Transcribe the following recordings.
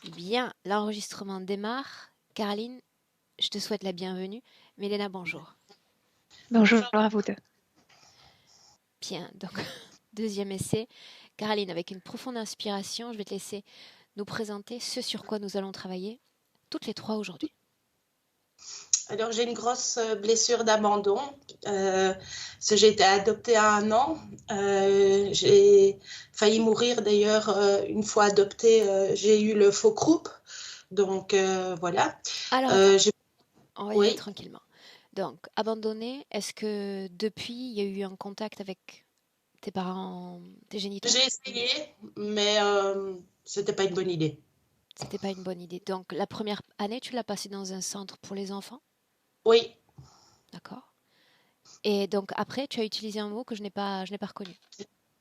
Bien, l'enregistrement démarre. Caroline, je te souhaite la bienvenue. Mélena, bonjour. Bonjour à vous deux. Bien, donc deuxième essai. Caroline, avec une profonde inspiration, je vais te laisser nous présenter ce sur quoi nous allons travailler toutes les trois aujourd'hui. Alors, j'ai une grosse blessure d'abandon. J'ai été adoptée à 1 an. J'ai failli mourir d'ailleurs une fois adoptée. J'ai eu le faux croup. Donc, voilà. Alors, attends, J'ai- on va y aller oui, tranquillement. Donc, abandonné, est-ce que depuis, il y a eu un contact avec tes parents, tes géniteurs? j'ai essayé, mais c'était pas une bonne idée. C'était pas une bonne idée. Donc, la première année, tu l'as passée dans un centre pour les enfants, Oui. d'accord? Et donc, après, tu as utilisé un mot que je n'ai pas reconnu.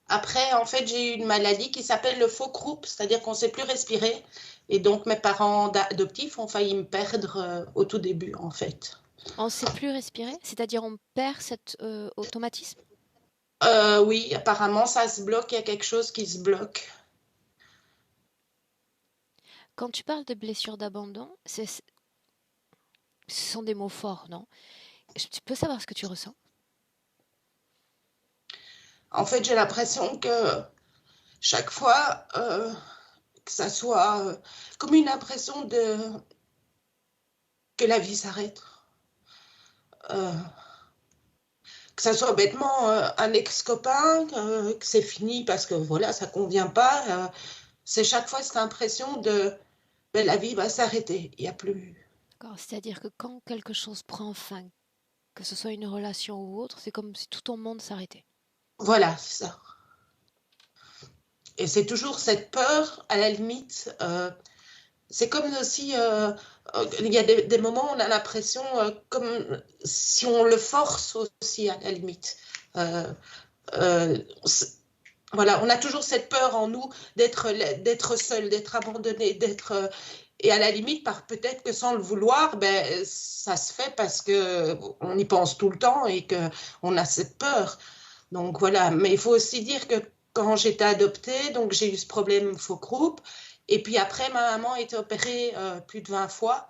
Après, en fait, j'ai eu une maladie qui s'appelle le faux croup, c'est-à-dire qu'on ne sait plus respirer. Et donc, mes parents adoptifs ont failli me perdre au tout début, en fait. On ne sait plus respirer, c'est-à-dire on perd cet automatisme. Oui, apparemment, ça se bloque, il y a quelque chose qui se bloque. Quand tu parles de blessure d'abandon, ce sont des mots forts, non? Tu peux savoir ce que tu ressens? En fait, j'ai l'impression que chaque fois, que ça soit comme une impression que la vie s'arrête. Euh, que ça soit bêtement un ex-copain, que c'est fini parce que voilà, ça convient pas. C'est chaque fois cette impression de ben, la vie va s'arrêter. Il n'y a plus. D'accord. C'est-à-dire que quand quelque chose prend fin, que ce soit une relation ou autre, c'est comme si tout ton monde s'arrêtait. Voilà, c'est ça. Et c'est toujours cette peur, à la limite. C'est comme aussi, il y a des moments où on a l'impression, comme si on le force aussi, à la limite. Euh, euh, voilà, on a toujours cette peur en nous d'être seul, d'être abandonné, d'être. Et à la limite, peut-être que sans le vouloir, ben, ça se fait parce qu'on y pense tout le temps et qu'on a cette peur. Donc voilà, mais il faut aussi dire que quand j'étais adoptée, donc j'ai eu ce problème faux groupe. Et puis après, ma maman a été opérée plus de 20 fois.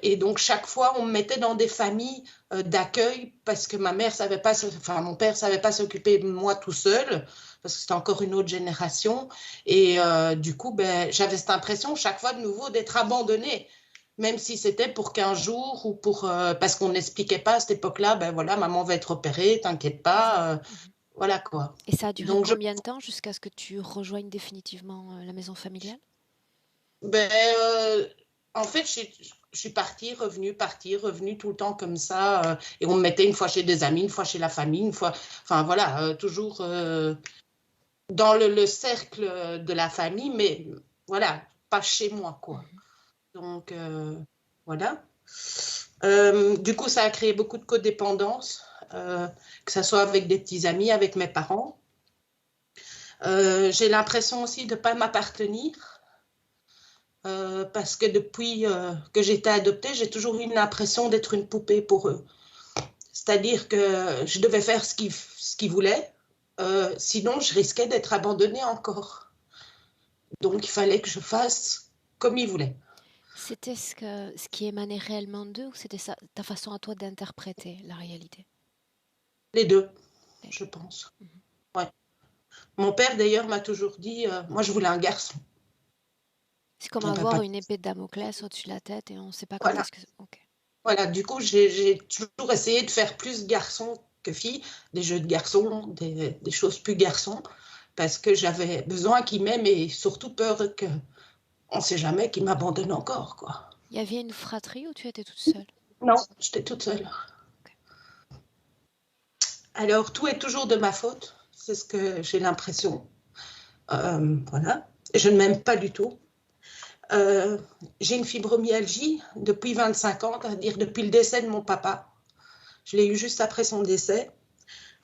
Et donc chaque fois, on me mettait dans des familles d'accueil parce que ma mère savait pas, enfin mon père savait pas s'occuper de moi tout seul parce que c'était encore une autre génération. Et du coup, ben, j'avais cette impression chaque fois de nouveau d'être abandonnée, même si c'était pour 15 jours ou pour parce qu'on n'expliquait pas à cette époque-là, ben voilà, maman va être opérée, t'inquiète Mhm, pas, mhm. voilà quoi. Et ça a duré Donc combien de temps jusqu'à ce que tu rejoignes définitivement la maison familiale? ben, en fait, je suis partie, revenue tout le temps comme ça, et on me mettait une fois chez des amis, une fois chez la famille, une fois, enfin voilà, toujours dans le cercle de la famille, mais voilà, pas chez moi quoi. Mhm. Donc voilà. Du coup, ça a créé beaucoup de codépendance, que ce soit avec des petits amis, avec mes parents. J'ai l'impression aussi de ne pas m'appartenir parce que depuis que j'ai été adoptée, j'ai toujours eu l'impression d'être une poupée pour eux. C'est-à-dire que je devais faire ce qu'ils voulaient, sinon je risquais d'être abandonnée encore. Donc il fallait que je fasse comme ils voulaient. C'était ce qui émanait réellement d'eux ou c'était ta façon à toi d'interpréter la réalité? Les deux, Les je deux. pense. Mhm. Ouais. Mon père d'ailleurs m'a toujours dit, moi je voulais un garçon. C'est comme Mon avoir papa. une épée de Damoclès au-dessus de la tête et on ne sait pas quand Voilà. est-ce que... Ok. Voilà. Du coup, j'ai toujours essayé de faire plus garçon que fille, des jeux de garçons, des choses plus garçons, parce que j'avais besoin qu'il m'aime et surtout peur que on ne sait jamais qu'il m'abandonne encore, quoi. Il y avait une fratrie ou tu étais toute seule? Non, j'étais toute seule. Ok. Alors, tout est toujours de ma faute, c'est ce que j'ai l'impression. Voilà. Je ne m'aime pas du tout. Euh, j'ai une fibromyalgie depuis 25 ans, c'est-à-dire depuis le décès de mon papa. Je l'ai eu juste après son décès.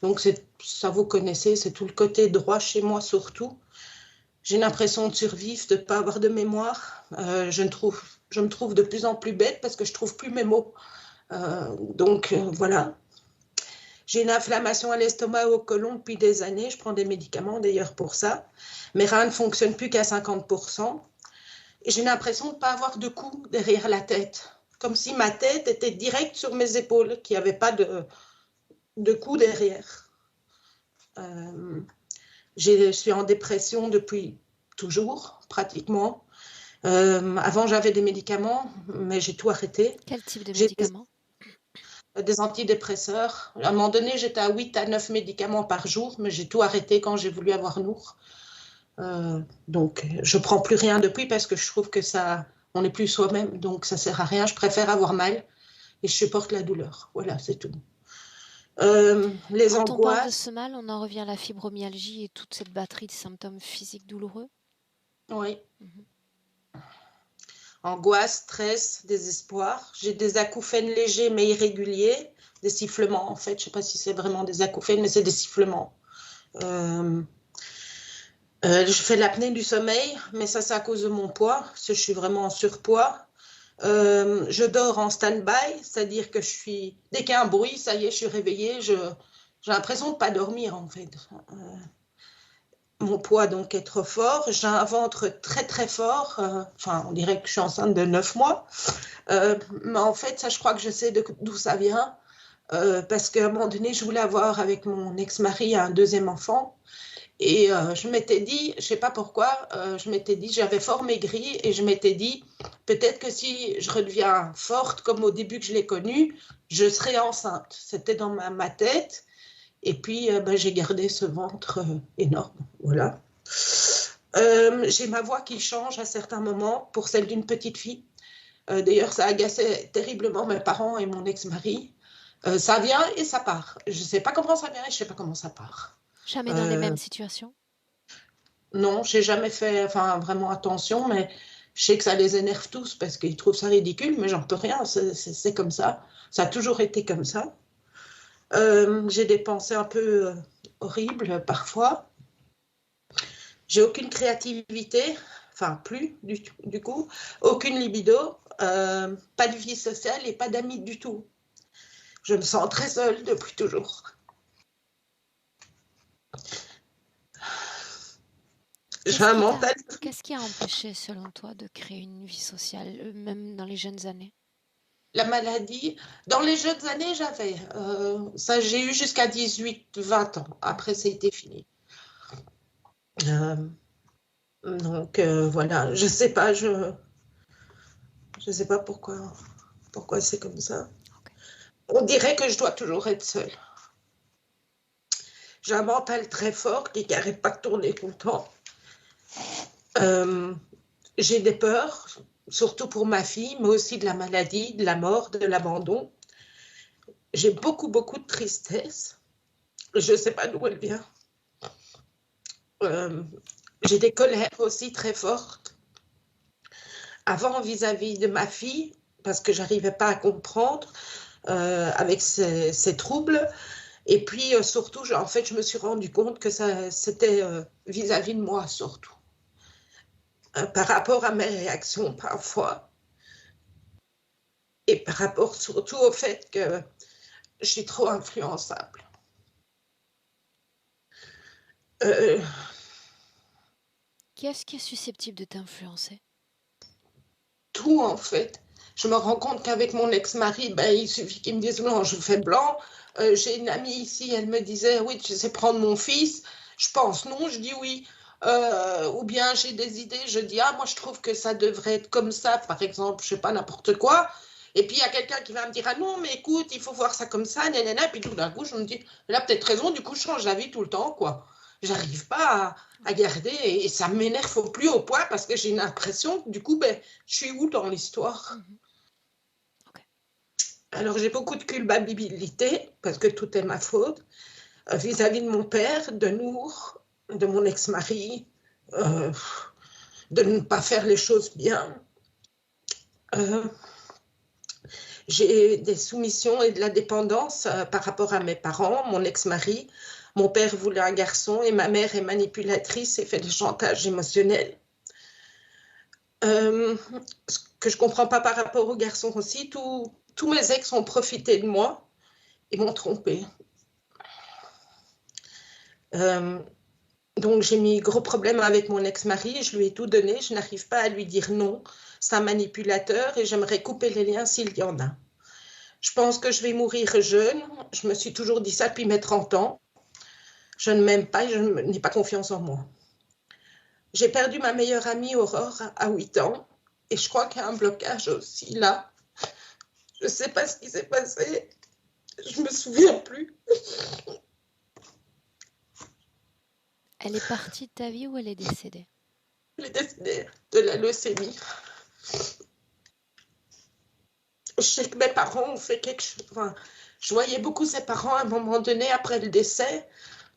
Donc, ça vous connaissez, c'est tout le côté droit chez moi surtout. J'ai l'impression de survivre, de ne pas avoir de mémoire. Je me trouve de plus en plus bête parce que je ne trouve plus mes mots. Voilà. J'ai une inflammation à l'estomac et au côlon depuis des années. Je prends des médicaments d'ailleurs pour ça. Mes reins ne fonctionnent plus qu'à 50%. Et j'ai l'impression de ne pas avoir de cou derrière la tête. Comme si ma tête était directe sur mes épaules, qu'il n'y avait pas de cou derrière. Je suis en dépression depuis toujours, pratiquement. Avant, j'avais des médicaments, mais j'ai tout arrêté. Quel type de J'ai médicaments? des antidépresseurs. À un moment donné, j'étais à 8 à 9 médicaments par jour, mais j'ai tout arrêté quand j'ai voulu avoir Nour. Donc, je ne prends plus rien depuis parce que je trouve que ça, on n'est plus soi-même, donc ça ne sert à rien. Je préfère avoir mal et je supporte la douleur. Voilà, c'est tout. Les Quand on parle de angoisses. ce mal, on en revient à la fibromyalgie et toute cette batterie de symptômes physiques douloureux. Oui. Angoisse, stress, désespoir. J'ai des acouphènes légers mais irréguliers, des sifflements en fait. Je ne sais pas si c'est vraiment des acouphènes, mais c'est des sifflements. Je fais l'apnée du sommeil, mais ça c'est à cause de mon poids, parce que je suis vraiment en surpoids. Je dors en stand-by, c'est-à-dire que dès qu'il y a un bruit, ça y est, je suis réveillée. J'ai l'impression de ne pas dormir en fait. Mon poids donc est trop fort. J'ai un ventre très très fort. Enfin, on dirait que je suis enceinte de 9 mois. Mais en fait, ça, je crois que je sais d'où ça vient. Parce qu'à un moment donné, je voulais avoir avec mon ex-mari un deuxième enfant. Et je m'étais dit, je ne sais pas pourquoi, je m'étais dit, j'avais fort maigri et je m'étais dit, peut-être que si je redeviens forte comme au début que je l'ai connue, je serai enceinte. C'était dans ma tête. Et puis, j'ai gardé ce ventre énorme. Voilà. J'ai ma voix qui change à certains moments pour celle d'une petite fille. D'ailleurs, ça agaçait terriblement mes parents et mon ex-mari. Ça vient et ça part. Je ne sais pas comment ça vient et je ne sais pas comment ça part. Jamais dans les mêmes situations? Non, je n'ai jamais fait vraiment attention, mais je sais que ça les énerve tous parce qu'ils trouvent ça ridicule, mais j'en peux rien, c'est comme ça. Ça a toujours été comme ça. J'ai des pensées un peu horribles parfois. J'ai aucune créativité, enfin plus du coup, aucune libido, pas de vie sociale et pas d'amis du tout. Je me sens très seule depuis toujours. J'ai un mental. Qu'est-ce qui a empêché, selon toi, de créer une vie sociale, même dans les jeunes années? La maladie, dans les jeunes années, j'avais. Ça, j'ai eu jusqu'à 18-20 ans. Après, ça a été fini. Donc, voilà. Je sais pas, je sais pas pourquoi c'est comme ça. Okay. On dirait que je dois toujours être seule. J'ai un mental très fort qui n'arrête pas de tourner tout le temps. J'ai des peurs, surtout pour ma fille, mais aussi de la maladie, de la mort, de l'abandon. J'ai beaucoup de tristesse. Je ne sais pas d'où elle vient. J'ai des colères aussi très fortes. Avant, vis-à-vis de ma fille, parce que je n'arrivais pas à comprendre avec ces troubles. Et puis, surtout, en fait, je me suis rendu compte que c'était vis-à-vis de moi, surtout. Par rapport à mes réactions, parfois. Et par rapport surtout au fait que je suis trop influençable. Qui est-ce qui est susceptible de t'influencer? Tout, en fait. Je me rends compte qu'avec mon ex-mari, il suffit qu'il me dise non, je fais blanc. J'ai une amie ici, elle me disait oui, tu sais prendre mon fils. Je pense non, je dis oui. Ou bien j'ai des idées, je dis ah, moi je trouve que ça devrait être comme ça, par exemple, je sais pas, n'importe quoi. Et puis il y a quelqu'un qui va me dire ah non, mais écoute, il faut voir ça comme ça, nanana. Puis tout d'un coup, je me dis, elle a peut-être raison, du coup, je change d'avis tout le temps, quoi. J'arrive pas à garder et ça m'énerve au plus haut point parce que j'ai une impression que du coup, je suis où dans l'histoire? Okay. Alors j'ai beaucoup de culpabilité parce que tout est ma faute vis-à-vis de mon père, de Nour, de mon ex-mari, de ne pas faire les choses bien. J'ai des soumissions et de la dépendance par rapport à mes parents, mon ex-mari. Mon père voulait un garçon et ma mère est manipulatrice et fait du chantage émotionnel. Ce que je ne comprends pas par rapport aux garçons aussi, tous mes ex ont profité de moi et m'ont trompée. Donc, j'ai mis gros problème avec mon ex-mari. Je lui ai tout donné. Je n'arrive pas à lui dire non. C'est un manipulateur et j'aimerais couper les liens s'il y en a. Je pense que je vais mourir jeune. Je me suis toujours dit ça depuis mes 30 ans. Je ne m'aime pas et je n'ai pas confiance en moi. J'ai perdu ma meilleure amie Aurore à 8 ans et je crois qu'il y a un blocage aussi là. Je ne sais pas ce qui s'est passé. Je ne me souviens plus. Elle est partie de ta vie ou elle est décédée? Elle est décédée de la leucémie. Je sais que mes parents ont fait quelque chose. Enfin, je voyais beaucoup ses parents à un moment donné après le décès.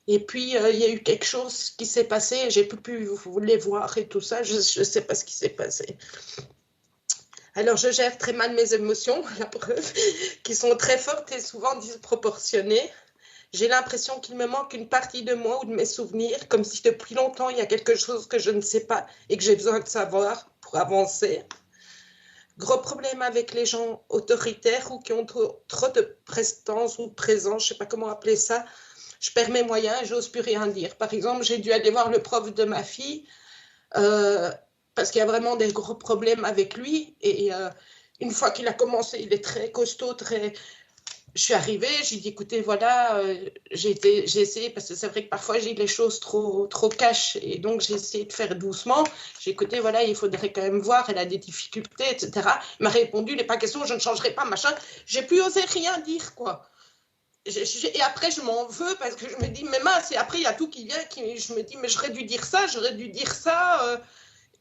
Et puis, il y a eu quelque chose qui s'est passé. J'ai pu les voir et tout ça. Je ne sais pas ce qui s'est passé. Alors, je gère très mal mes émotions, la preuve, qui sont très fortes et souvent disproportionnées. J'ai l'impression qu'il me manque une partie de moi ou de mes souvenirs, comme si depuis longtemps, il y a quelque chose que je ne sais pas et que j'ai besoin de savoir pour avancer. Gros problème avec les gens autoritaires ou qui ont trop de prestance ou de présence, je ne sais pas comment appeler ça. Je perds mes moyens et j'ose plus rien dire. Par exemple, j'ai dû aller voir le prof de ma fille parce qu'il y a vraiment des gros problèmes avec lui. Et une fois qu'il a commencé, il est très costaud, très... Je suis arrivée, j'ai dit, écoutez, voilà, j'ai essayé, parce que c'est vrai que parfois j'ai les choses trop cash, et donc j'ai essayé de faire doucement. J'ai écouté, voilà, il faudrait quand même voir, elle a des difficultés, etc. Il m'a répondu, il n'est pas question, je ne changerai pas, machin. J'ai plus osé rien dire, quoi. Et après, je m'en veux, parce que je me dis, mais mince, et après, il y a tout qui vient, je me dis, mais j'aurais dû dire ça,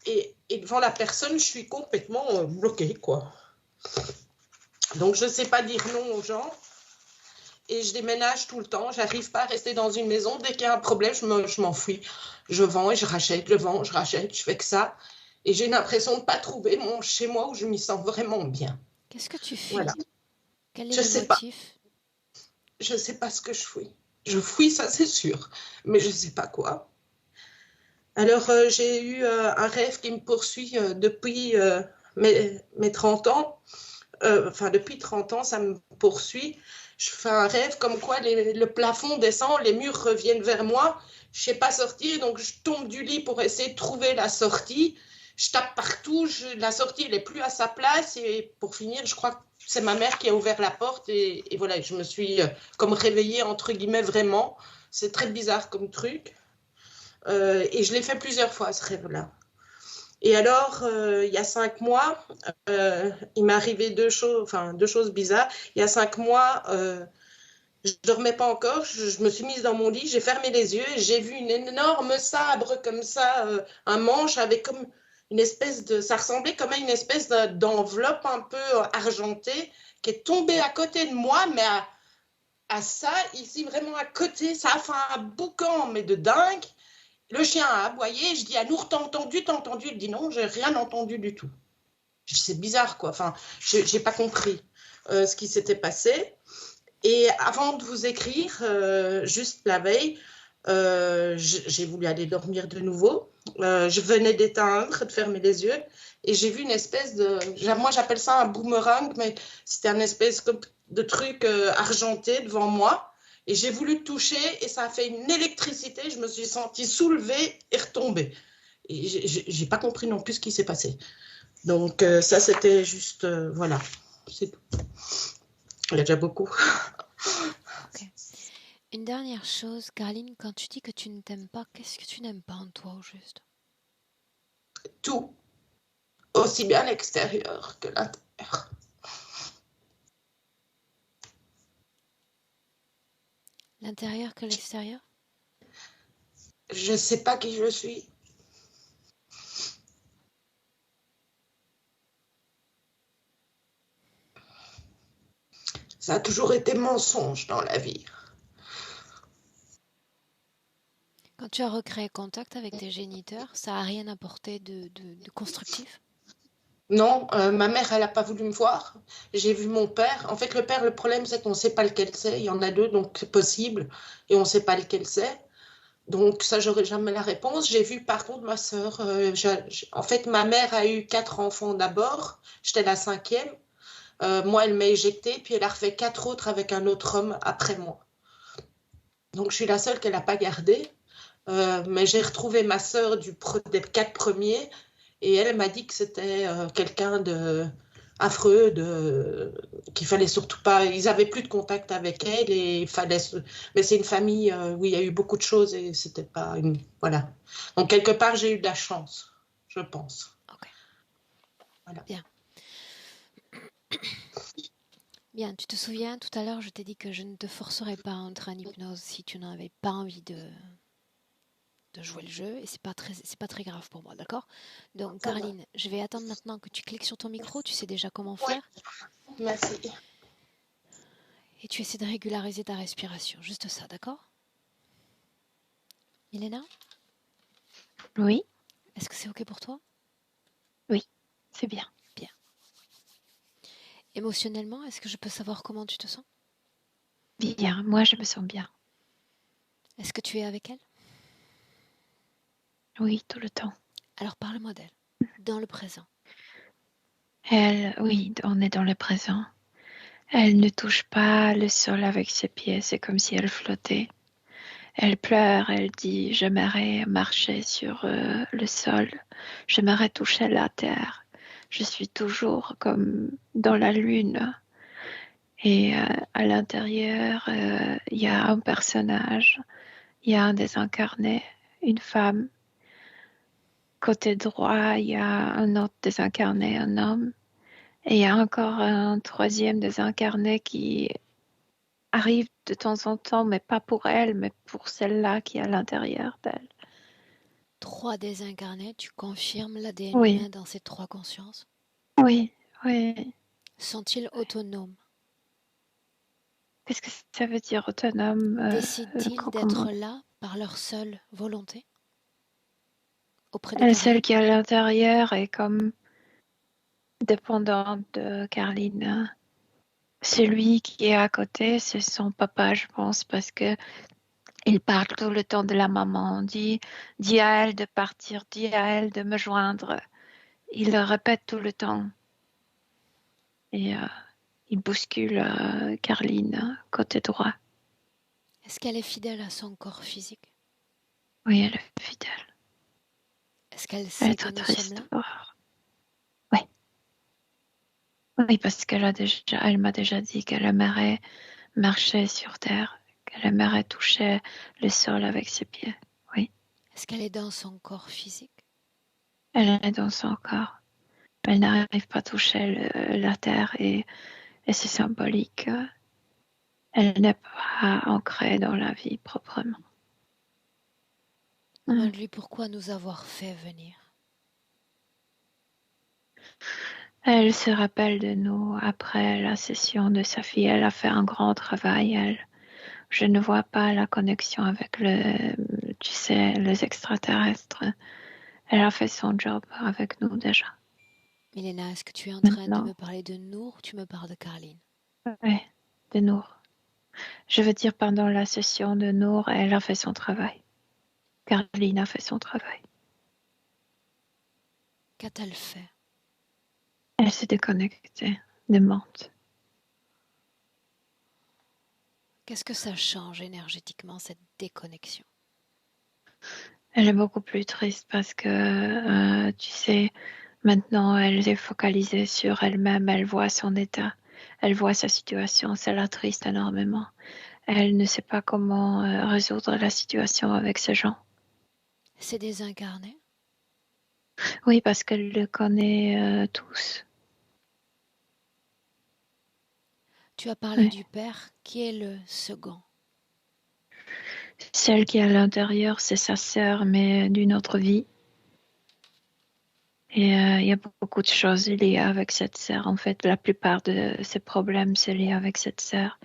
et devant la personne, je suis complètement bloquée, quoi. Donc, je ne sais pas dire non aux gens. Et je déménage tout le temps. Je n'arrive pas à rester dans une maison. Dès qu'il y a un problème, je m'enfuis. Je vends et je rachète, je vends, je rachète, je fais que ça. Et j'ai l'impression de ne pas trouver mon chez moi où je m'y sens vraiment bien. Qu'est-ce que tu fuis? Voilà. Quel est Je le sais pas. motif? Je ne sais pas ce que je fuis. Je fuis, ça c'est sûr. Mais je ne sais pas quoi. Alors, j'ai eu un rêve qui me poursuit depuis mes 30 ans. Enfin, depuis 30 ans, ça me poursuit. Je fais un rêve comme quoi le plafond descend, les murs reviennent vers moi. Je ne sais pas sortir, donc je tombe du lit pour essayer de trouver la sortie. Je tape partout, la sortie, elle n'est plus à sa place. Et pour finir, je crois que c'est ma mère qui a ouvert la porte. Et voilà, je me suis comme réveillée, entre guillemets, vraiment. C'est très bizarre comme truc. Et je l'ai fait plusieurs fois, ce rêve-là. Et alors, il y a 5 mois, il m'est arrivé deux choses bizarres. Il y a 5 mois, je ne dormais pas encore, je me suis mise dans mon lit, j'ai fermé les yeux et j'ai vu une énorme sabre comme ça, un manche avec comme une espèce de... Ça ressemblait comme à une espèce d'enveloppe un peu argentée qui est tombée à côté de moi, mais à ça, ici, vraiment à côté, ça a fait un boucan, mais de dingue. Le chien a aboyé, je dis à Nour, t'as entendu? Il dit non, j'ai rien entendu du tout. C'est bizarre, quoi. Enfin, j'ai pas compris ce qui s'était passé. Et avant de vous écrire, juste la veille, j'ai voulu aller dormir de nouveau. Je venais d'éteindre, de fermer les yeux, et j'ai vu une espèce de... Moi, j'appelle ça un boomerang, mais c'était un espèce de truc argenté devant moi. Et j'ai voulu toucher et ça a fait une électricité. Je me suis sentie soulevée et retombée. Et j'ai pas compris non plus ce qui s'est passé. Donc ça, c'était juste... voilà, c'est tout. Il y a déjà beaucoup. Okay. Une dernière chose, Caroline, quand tu dis que tu ne t'aimes pas, qu'est-ce que tu n'aimes pas en toi au juste? Tout. Aussi bien l'extérieur que l'intérieur. L'intérieur que l'extérieur? Je ne sais pas qui je suis. Ça a toujours été mensonge dans la vie. Quand tu as recréé contact avec tes géniteurs, ça n'a rien apporté de constructif? Non, ma mère, elle n'a pas voulu me voir. J'ai vu mon père. En fait, le père, le problème, c'est qu'on ne sait pas lequel c'est. Il y en a deux, donc c'est possible. Et on ne sait pas lequel c'est. Donc ça, j'aurai jamais la réponse. J'ai vu par contre ma sœur. En fait, ma mère a eu 4 enfants d'abord. J'étais la 5e. Moi, elle m'a éjectée. Puis elle a refait 4 autres avec un autre homme après moi. Donc je suis la seule qu'elle n'a pas gardée. Mais j'ai retrouvé ma sœur des 4 premiers et elle m'a dit que c'était quelqu'un de affreux, qu'il fallait surtout pas. Ils avaient plus de contact avec elle et il fallait. Mais c'est une famille où il y a eu beaucoup de choses et c'était pas une. Voilà. Donc quelque part j'ai eu de la chance, je pense. Ok. Voilà. Bien. Bien, tu te souviens, tout à l'heure, je t'ai dit que je ne te forcerais pas à entrer en hypnose si tu n'avais pas envie de jouer le jeu, et c'est pas très grave pour moi, d'accord? Donc, Ça va. Caroline, je vais attendre maintenant que tu cliques sur ton micro, tu sais déjà comment Oui, faire, merci. et tu essaies de régulariser ta respiration, juste ça, d'accord? Milena, Oui, est-ce que c'est ok pour toi? oui, c'est bien. Bien. Émotionnellement, est-ce que je peux savoir comment tu te sens? Bien, moi je me sens bien. Est-ce que tu es avec elle? Oui, tout le temps. Alors parle-moi d'elle, dans le présent. Elle, oui, on est dans le présent. Elle ne touche pas le sol avec ses pieds, c'est comme si elle flottait. Elle pleure, elle dit, j'aimerais marcher sur le sol, j'aimerais toucher la terre. Je suis toujours comme dans la lune. Et à l'intérieur, il y a un personnage, il y a un désincarné, une femme. Côté droit, il y a un autre désincarné, un homme. Et il y a encore un troisième désincarné qui arrive de temps en temps, mais pas pour elle, mais pour celle-là qui est à l'intérieur d'elle. 3 désincarnés, tu confirmes l'ADN Oui, humain dans ces 3 consciences? oui, oui. Sont-ils autonomes? Qu'est-ce que ça veut dire autonome Décident-ils comment... d'être là par leur seule volonté auprès de Celle Caroline? qui est à l'intérieur est comme dépendante de Carline. Celui qui est à côté, c'est son papa, je pense, parce que il parle tout le temps de la maman. Dis à elle de partir, dis à elle de me joindre. Il le répète tout le temps. Et il bouscule Carline, côté droit. Est-ce qu'elle est fidèle à son corps physique? Oui, elle est fidèle. Est-ce qu'elle Elle est sait que très nous sommes triste. là? Oui, oui, parce elle m'a déjà dit qu'elle aimerait marcher sur terre, qu'elle aimerait toucher le sol avec ses pieds. Oui, Est-ce qu'elle est dans son corps physique? elle est dans son corps. Elle n'arrive pas à toucher la terre et c'est symbolique. Elle n'est pas ancrée dans la vie proprement. Demande-lui pourquoi nous avoir fait venir. Elle se rappelle de nous après la session de sa fille. Elle a fait un grand travail. Je ne vois pas la connexion avec tu sais, les extraterrestres. Elle a fait son job avec nous déjà. Milena, est-ce que tu es en train de Maintenant, me parler de Nour ou tu me parles de Caroline? ouais, de Nour. Je veux dire, pendant la session de Nour, elle a fait son travail. Caroline a fait son travail. Qu'a-t-elle fait? Elle s'est déconnectée de Mante. Qu'est-ce que ça change énergétiquement, cette déconnexion? Elle est beaucoup plus triste parce que, tu sais, maintenant elle est focalisée sur elle-même, elle voit son état, elle voit sa situation, ça l'attriste énormément. Elle ne sait pas comment résoudre la situation avec ces gens. C'est désincarné? Oui, parce qu'elle le connaît tous. Tu as parlé Oui. du père, qui est le second? Celle qui est à l'intérieur, c'est sa sœur, mais d'une autre vie. Et il y a beaucoup de choses liées avec cette sœur. En fait, la plupart de ces problèmes, c'est lié avec cette sœur.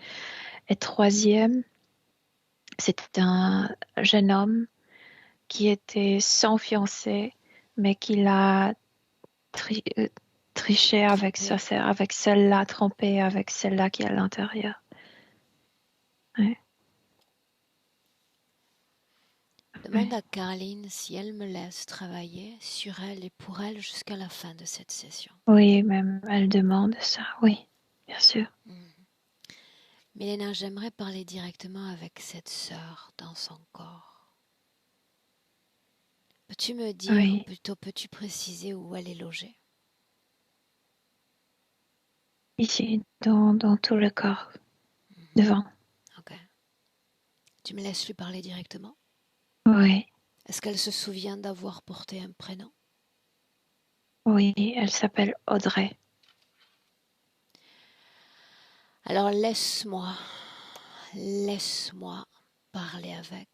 Et troisième, c'était un jeune homme qui était sans fiancé, mais qui l'a tri- euh, triché avec sa Trompé. sœur, avec celle-là, trompé avec celle-là qui est à l'intérieur. Ouais. Demande Ouais. à Caroline si elle me laisse travailler sur elle et pour elle jusqu'à la fin de cette session. Oui, même elle demande ça, oui, bien sûr. Milena, j'aimerais parler directement avec cette sœur dans son corps. Peux-tu me dire, ou Oui, plutôt peux-tu préciser où elle est logée? ici, dans tout le corps, devant. Ok. Tu me laisses lui parler directement? Oui, Est-ce qu'elle se souvient d'avoir porté un prénom? oui, elle s'appelle Audrey. Alors laisse-moi parler avec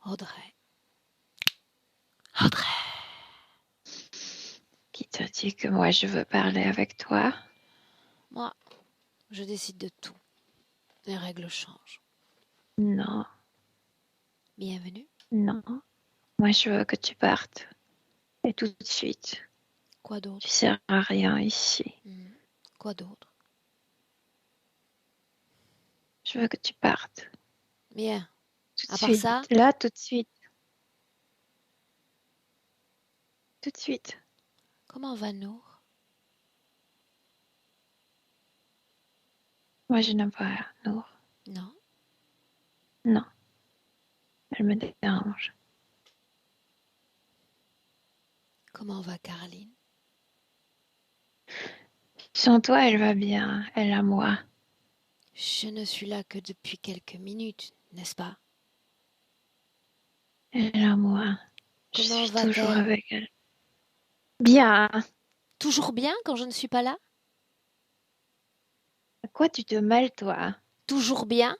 Audrey. Audrey. Qui t'a dit que moi je veux parler avec toi? Moi, je décide de tout. Les règles changent. Non, Bienvenue. non. Moi je veux que tu partes. Et tout de suite. Quoi Tu d'autre? sers à rien ici. Quoi d'autre? Je veux que tu partes. Bien. Tout de À part suite. ça, Là, tout de suite. Tout de suite. comment va Nour? Moi je n'aime pas Nour. Non. Non, elle me dérange. Comment va Caroline? Sans toi, elle va bien. Elle a moi. Je ne suis là que depuis quelques minutes, n'est-ce pas? Elle a moi. Je Comment suis toujours va-t-elle? avec elle. Bien. Toujours bien quand je ne suis pas là? À quoi tu te mêles, toi? Toujours bien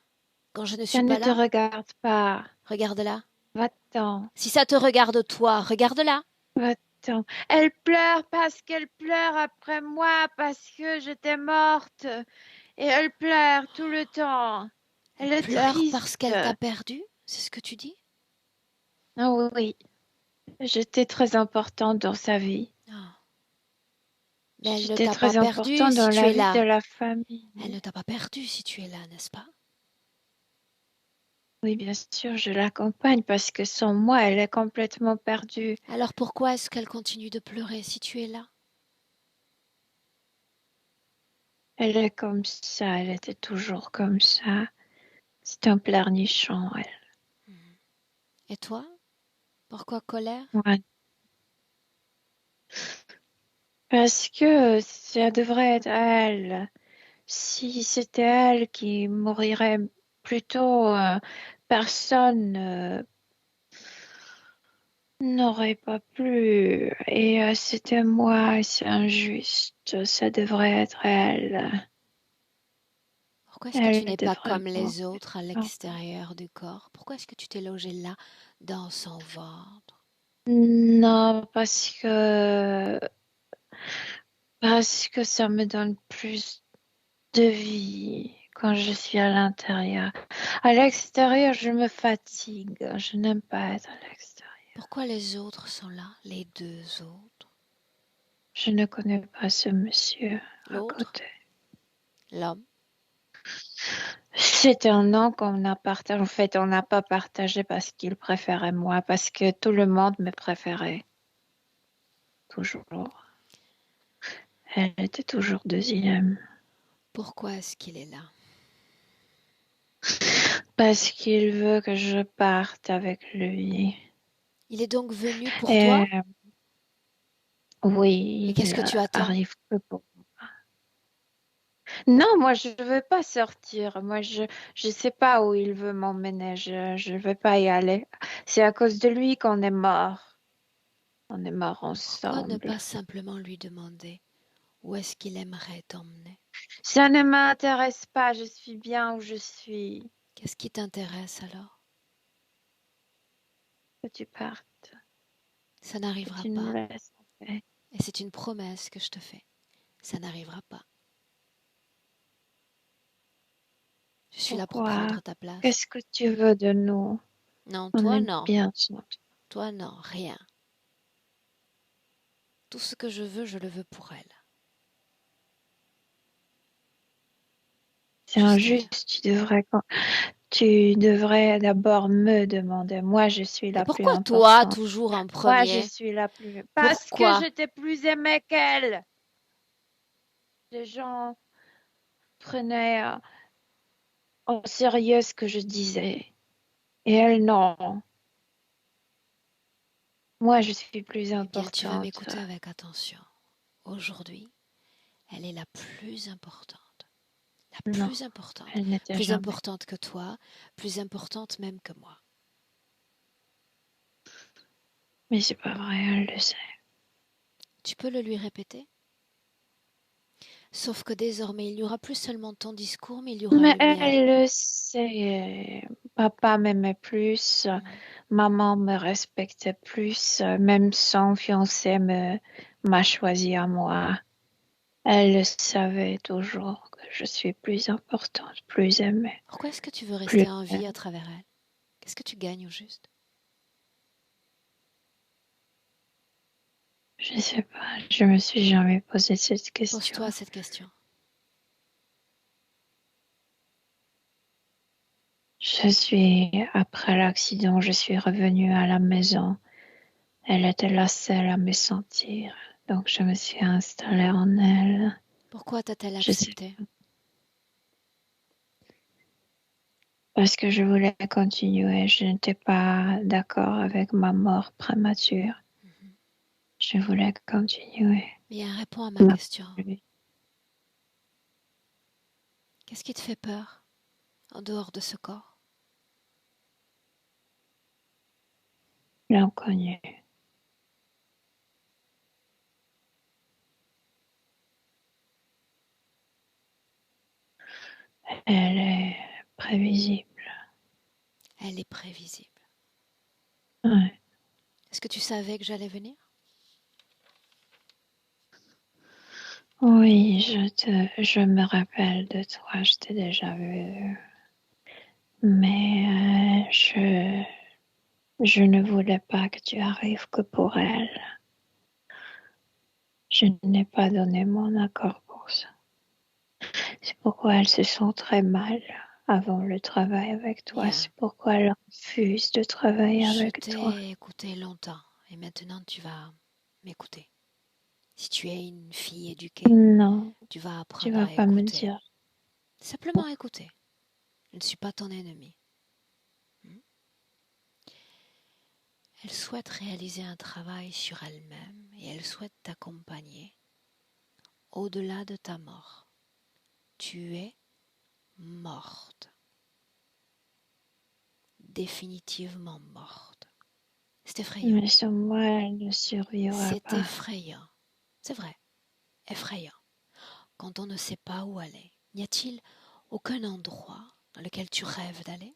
quand je ne Ça suis ne pas te là? regarde pas. Regarde-la. Va-t'en. Si ça te regarde toi, regarde-la. Va-t'en. Elle pleure parce qu'elle pleure après moi, parce que j'étais morte. Et elle pleure tout le temps. Elle Elle est pleure parce triste. qu'elle t'a perdu? C'est ce que tu dis? Ah oui, oui. J'étais très importante dans sa vie. Ah. Mais elle ne J'étais t'a pas très perdu importante si dans tu la es vie de là. la Elle famille. ne t'a pas perdu si tu es là, n'est-ce pas? Oui, bien sûr, je l'accompagne parce que sans moi, elle est complètement perdue. Alors pourquoi est-ce qu'elle continue de pleurer si tu es là? Elle est comme ça, elle était toujours comme ça. C'est un pleurnichon, elle. Et toi? Pourquoi colère? Ouais. Parce que ça devrait être elle. Si c'était elle qui mourirait plutôt, personne n'aurait pas plu. Et c'était moi, et c'est injuste. Ça devrait être elle. Pourquoi est-ce que tu Elle n'es pas devrait comme mourir. les autres à l'extérieur du corps? Pourquoi est-ce que tu t'es logé là, dans son ventre? Non, parce que ça me donne plus de vie quand je suis à l'intérieur. À l'extérieur, je me fatigue. Je n'aime pas être à l'extérieur. Pourquoi les autres sont là, les deux autres? Je ne connais pas ce monsieur à L'autre, côté. l'homme. C'est un nom qu'on a partagé. En fait, on n'a pas partagé parce qu'il préférait moi, parce que tout le monde me préférait. Toujours. Elle était toujours deuxième. Pourquoi est-ce qu'il est là? Parce qu'il veut que je parte avec lui. Il est donc venu pour toi? Et Mais oui, qu'est-ce il que tu attends? arrive que pour. Non, moi je ne veux pas sortir. Moi je sais pas où il veut m'emmener. Je veux pas y aller. C'est à cause de lui qu'on est mort. On est morts Pourquoi ne ensemble. pas simplement lui demander où est-ce qu'il aimerait t'emmener? Ça ne m'intéresse pas. Je suis bien où je suis. Qu'est-ce qui t'intéresse alors? Que tu partes, Ça que n'arrivera tu nous pas. laisses en paix. Et c'est une promesse que je te fais. Ça n'arrivera pas. Je suis là pour Pourquoi? prendre ta place. Qu'est-ce que tu veux de nous? Non, On toi est non. bien sans toi. Toi non, rien. Tout ce que je veux, je le veux pour elle. C'est Juste elle. injuste. Tu devrais d'abord me demander. Moi, je suis Mais la plus pourquoi toi, importante. toujours en Moi, je premier? suis la plus. Parce que Pourquoi? j'étais plus aimée qu'elle. Les gens prenaient au sérieux ce que je disais. Et elle, non. Moi, je suis plus Eh bien, tu vas importante. m'écouter avec attention. Aujourd'hui, elle est la plus importante. La Non, plus importante. elle n'était Plus jamais. importante que toi, plus importante même que moi. Mais c'est pas vrai, elle le sait. Tu peux le lui répéter? Sauf que désormais, il n'y aura plus seulement ton discours, mais il y aura Mais le mien. elle le sait. Papa m'aimait plus, maman me respectait plus, même son fiancé m'a choisi à moi. Elle le savait toujours que je suis plus importante, plus aimée, Pourquoi est-ce que tu veux plus rester en vie à belle. travers elle? Qu'est-ce que tu gagnes au juste? Je sais pas, je me suis jamais posé cette question. Pose-toi cette question. Après l'accident, je suis revenue à la maison. Elle était la seule à me sentir, donc je me suis installée en elle. Pourquoi t'a-t-elle Je sais, accepté? parce que je voulais continuer. Je n'étais pas d'accord avec ma mort prématurée. Mhm. Je voulais continuer. Bien, réponds à ma Non. question. Qu'est-ce qui te fait peur en dehors de ce corps? L'inconnu. Elle est prévisible. Elle est prévisible. Ouais. Est-ce que tu savais que j'allais venir? Oui, je me rappelle de toi, je t'ai déjà vu. Mais je ne voulais pas que tu arrives que pour elle. Je n'ai pas donné mon accord pour ça. C'est pourquoi elle se sent très mal avant le travail avec toi. Bien, C'est pourquoi elle refuse de travailler je avec toi. t'ai écouté longtemps et maintenant tu vas m'écouter. Si tu es une fille éduquée, Non, tu vas tu apprendre vas à pas me écouter. dire. Simplement écouter. Je ne suis pas ton ennemi. Elle souhaite réaliser un travail sur elle-même et elle souhaite t'accompagner au-delà de ta mort. Tu es morte. Définitivement morte. C'est effrayant. Mais sans moi, elle ne survivra C'est pas. effrayant. C'est vrai, effrayant. Quand on ne sait pas où aller, n'y a-t-il aucun endroit dans lequel tu rêves d'aller?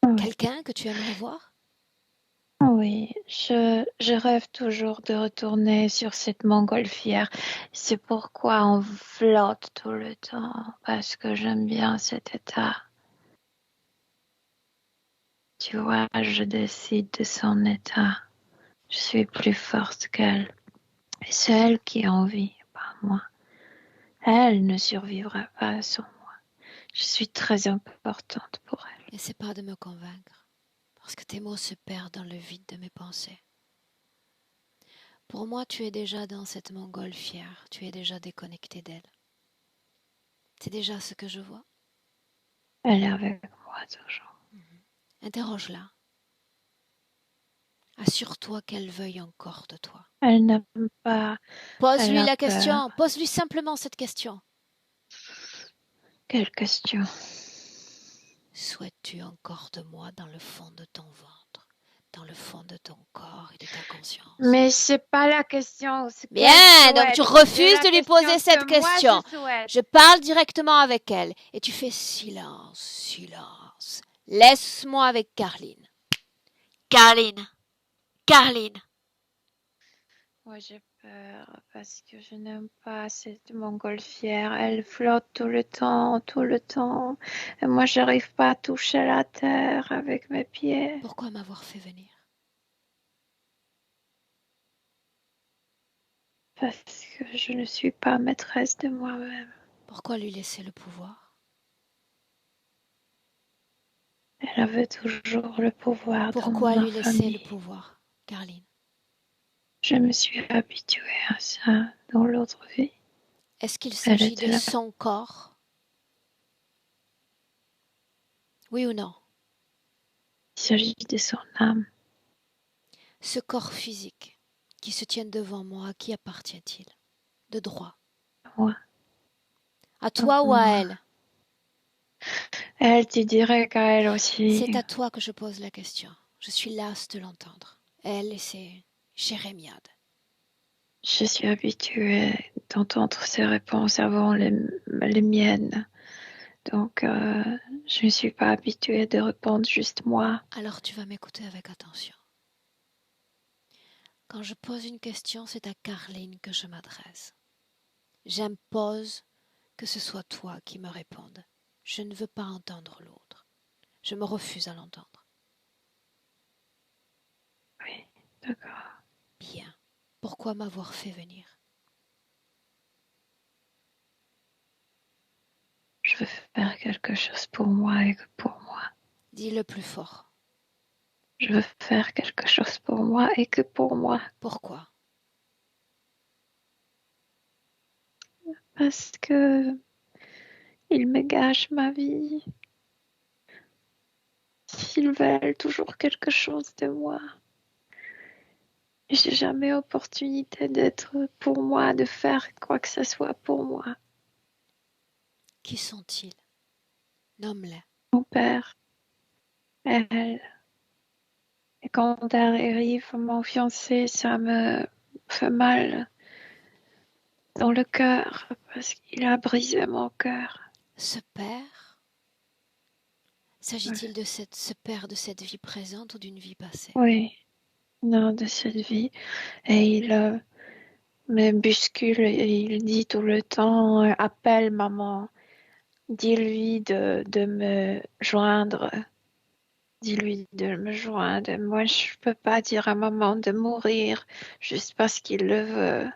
Oui, Quelqu'un que tu aimerais voir? oui, je rêve toujours de retourner sur cette montgolfière. C'est pourquoi on flotte tout le temps, parce que j'aime bien cet état. Tu vois, je décide de son état. Je suis plus forte qu'elle. Et c'est elle qui a envie, pas moi. Elle ne survivra pas sans moi. Je suis très importante pour elle. N'essaie pas de me convaincre, parce que tes mots se perdent dans le vide de mes pensées. Pour moi, tu es déjà dans cette montgolfière, tu es déjà déconnecté d'elle. C'est déjà ce que je vois. Elle est avec moi toujours. Interroge-la. Assure-toi qu'elle veuille encore de toi. Elle n'aime pas, elle Pose-lui a la peur. question. Pose-lui simplement cette question. Quelle question? Souhaites-tu encore de moi dans le fond de ton ventre, dans le fond de ton corps et de ta conscience? Mais c'est pas la question, c'est qu'elle Bien, donc tu souhaite. C'est refuses la de lui question poser cette que moi question. je souhaite. Je parle directement avec elle et tu fais silence, silence. Laisse-moi avec Carline. Carline, Carline. Moi j'ai peur parce que je n'aime pas cette montgolfière. Elle flotte tout le temps, tout le temps. Et moi j'arrive pas à toucher la terre avec mes pieds. Pourquoi m'avoir fait venir? Parce que je ne suis pas maîtresse de moi-même. Pourquoi lui laisser le pouvoir? Elle avait toujours le pouvoir dans Pourquoi ma lui laisser le famille. pouvoir, Carline? Je me suis habituée à ça dans l'autre vie. Est-ce qu'il Elle s'agit était de là. son corps? Oui ou non? Il s'agit de son âme. Ce corps physique qui se tient devant moi, à qui appartient-il? De droit. Moi. À toi ou à Moi. elle? Elle, tu dirais qu'à elle aussi. C'est à toi que je pose la question. Je suis lasse de l'entendre. Elle, c'est Jérémiade. Je suis habituée d'entendre ces réponses avant les miennes. Donc, je ne suis pas habituée de répondre juste moi. Alors tu vas m'écouter avec attention. Quand je pose une question, c'est à Carline que je m'adresse. J'impose que ce soit toi qui me réponde. Je ne veux pas entendre l'autre. Je me refuse à l'entendre. Oui, d'accord. Bien. Pourquoi m'avoir fait venir? Je veux faire quelque chose pour moi et que pour moi. Dis-le plus fort. Je veux faire quelque chose pour moi et que pour moi. Pourquoi? Parce que ils me gâchent ma vie. Ils veulent toujours quelque chose de moi. J'ai jamais opportunité d'être pour moi, de faire quoi que ce soit pour moi. Qui sont-ils? Nomme-les. Mon père, elle. Et quand elle arrive, mon fiancé, ça me fait mal dans le cœur parce qu'il a brisé mon cœur. Ce père, s'agit-il de ce père de cette vie présente ou d'une vie passée? Oui, non, de cette vie. Et il me bouscule et il dit tout le temps, appelle maman, dis-lui de me joindre. Dis-lui de me joindre. Moi, je peux pas dire à maman de mourir juste parce qu'il le veut.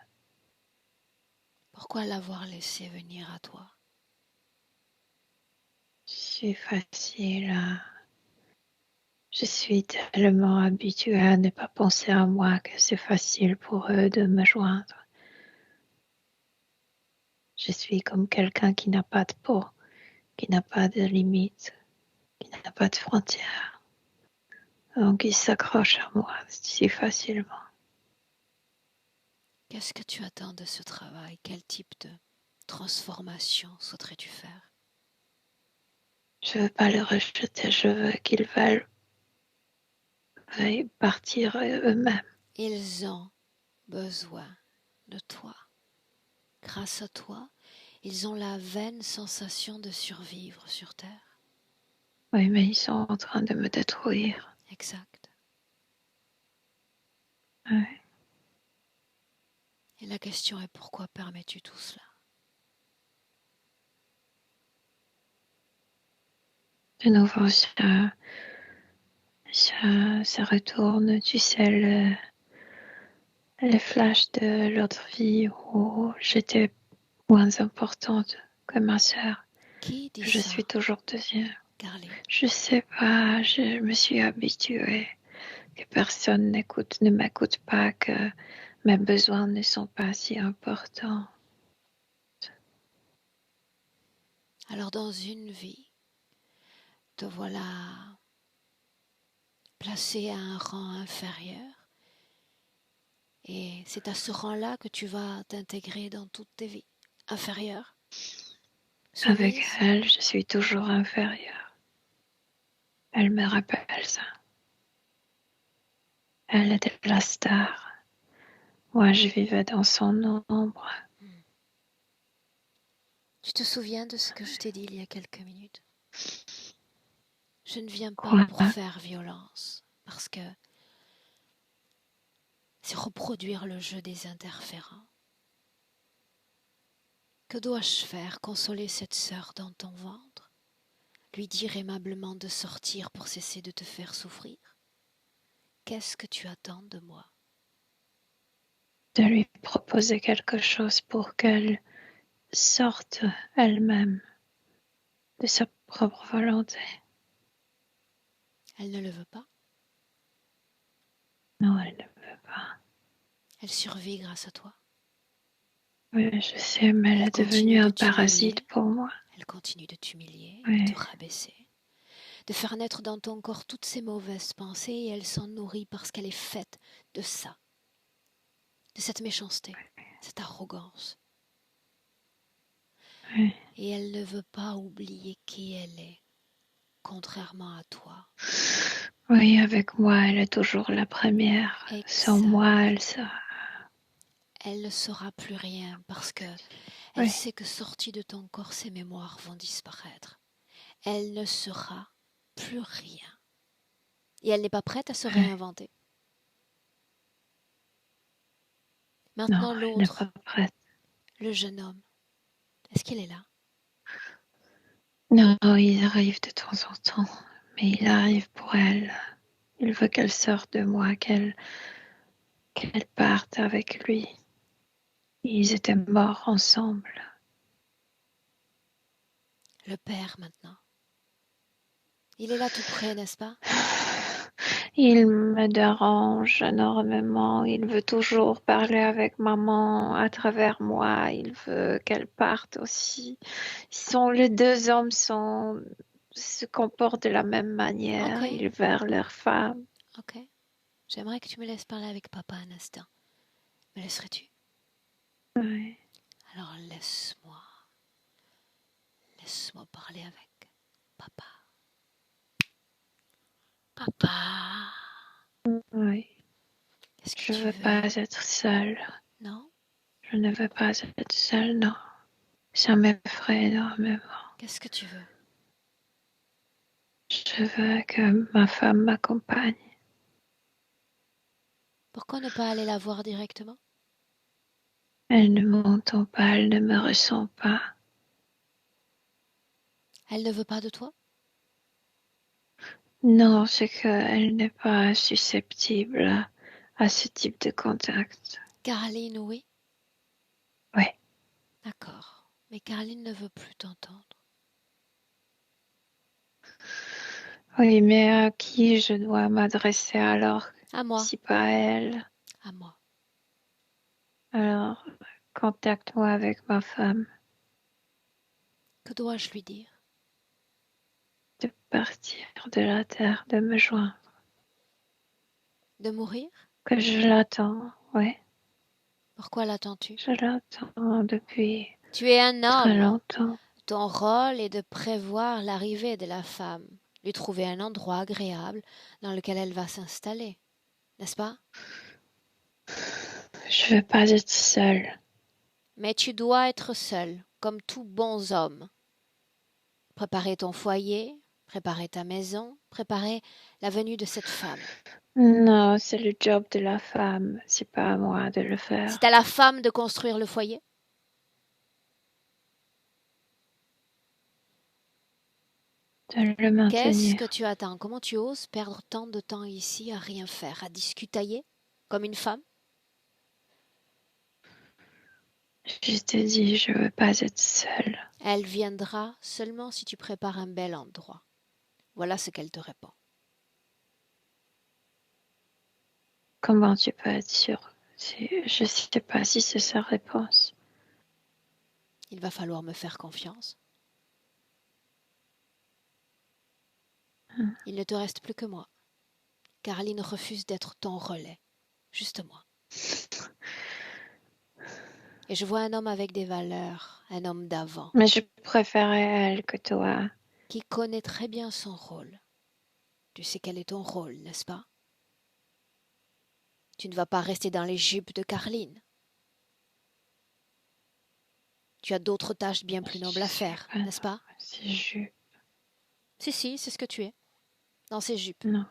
Pourquoi l'avoir laissé venir à toi? C'est facile. Je suis tellement habituée à ne pas penser à moi que c'est facile pour eux de me joindre. Je suis comme quelqu'un qui n'a pas de peau, qui n'a pas de limites, qui n'a pas de frontières. Donc ils s'accrochent à moi si facilement. Qu'est-ce que tu attends de ce travail? Quel type de transformation souhaiterais-tu faire? Je veux pas les rejeter, je veux qu'ils veuillent partir eux-mêmes. Ils ont besoin de toi. Grâce à toi, ils ont la vaine sensation de survivre sur Terre. Oui, mais ils sont en train de me détruire. Exact. Oui. Et la question est pourquoi permets-tu tout cela? De nouveau, ça retourne, tu sais, les flashs de l'autre vie où j'étais moins importante que ma sœur. Qui dit Je ça, suis toujours deuxième. Carline? Je sais pas, je me suis habituée que personne ne m'écoute pas, que mes besoins ne sont pas si importants. Alors dans une vie, te voilà placé à un rang inférieur et c'est à ce rang-là que tu vas t'intégrer dans toutes tes vies inférieures, Avec soumise. elle, je suis toujours inférieure. Elle me rappelle ça. Elle était la star. Moi, je vivais dans son ombre. Tu te souviens de ce que je t'ai dit il y a quelques minutes? Je ne viens pas Quoi? pour faire violence, parce que c'est reproduire le jeu des interférents. Que dois-je faire? Consoler cette sœur dans ton ventre? Lui dire aimablement de sortir pour cesser de te faire souffrir? Qu'est-ce que tu attends de moi? De lui proposer quelque chose pour qu'elle sorte elle-même de sa propre volonté. Elle ne le veut pas. Non, elle ne veut pas. Elle survit grâce à toi. Oui, je sais, mais elle Elle est devenue continue de un parasite t'humilier. pour moi. Elle continue de t'humilier, de Oui, te rabaisser, de faire naître dans ton corps toutes ces mauvaises pensées et elle s'en nourrit parce qu'elle est faite de ça, de cette méchanceté, cette arrogance. Oui. Et elle ne veut pas oublier qui elle est, contrairement à toi. Oui, avec moi, elle est toujours la première. Sans Exact. moi, elle sera... Elle ne saura plus rien parce que elle Oui, sait que sorties de ton corps, ses mémoires vont disparaître. Elle ne sera plus rien. Et elle n'est pas prête à se oui. réinventer. Non, Maintenant, elle n'est pas l'autre, prête. le jeune homme, est-ce qu'il est là? Non, il arrive de temps en temps. Mais il arrive pour elle. Il veut qu'elle sorte de moi, qu'elle parte avec lui. Ils étaient morts ensemble. Le père, maintenant. Il est là tout près, n'est-ce pas? Il me dérange énormément. Il veut toujours parler avec maman à travers moi. Il veut qu'elle parte aussi. Les deux hommes se comportent de la même Ok, manière. Ils veulent leur femme. ok. J'aimerais que tu me laisses parler avec papa un instant. Me laisserais-tu? Oui. Alors laisse-moi. Laisse-moi parler avec papa. Papa, Oui. qu'est-ce que Je tu veux pas veux? être seule. Non? Je ne veux pas être seule, non. Ça m'effraie énormément. Qu'est-ce que tu veux? Je veux que ma femme m'accompagne. Pourquoi ne pas aller la voir directement? Elle ne m'entend pas, elle ne me ressent pas. Elle ne veut pas de toi? Non, c'est qu'elle n'est pas susceptible à ce type de contact. Caroline, oui. Oui. D'accord. Mais Caroline ne veut plus t'entendre. Oui, mais à qui je dois m'adresser alors, À moi. si pas à elle? À moi. Alors, contacte-moi avec ma femme Que dois-je lui dire? de partir de la terre, de me joindre. De mourir? Que je l'attends, oui. Pourquoi l'attends-tu? Je l'attends depuis Tu es un très homme. longtemps. Ton rôle est de prévoir l'arrivée de la femme, lui trouver un endroit agréable dans lequel elle va s'installer, n'est-ce pas? Je veux pas être seule. Mais tu dois être seul, comme tous bons hommes. Préparer ton foyer, préparer ta maison, préparer la venue de cette femme. Non, c'est le job de la femme. C'est pas à moi de le C'est faire. à la femme de construire le foyer. De le Qu'est-ce maintenir. que tu attends? Comment tu oses perdre tant de temps ici à rien faire, à discutailler comme une femme? Je te dis, je veux pas être seule. Elle viendra seulement si tu prépares un bel endroit. Voilà ce qu'elle te répond. Comment tu peux être sûre? Je sais pas si c'est sa réponse. Il va falloir me faire confiance. Il ne te reste plus que moi. Caroline refuse d'être ton relais. Juste moi. Et je vois un homme avec des valeurs, un homme d'avant, Mais je préférais elle que toi. qui connaît très bien son rôle. Tu sais quel est ton rôle, n'est-ce pas? Tu ne vas pas rester dans les jupes de Caroline. Tu as d'autres tâches bien plus Je nobles à sais faire, pas, n'est-ce pas? c'est juste. Si, c'est ce que tu es, dans ces jupes. Non,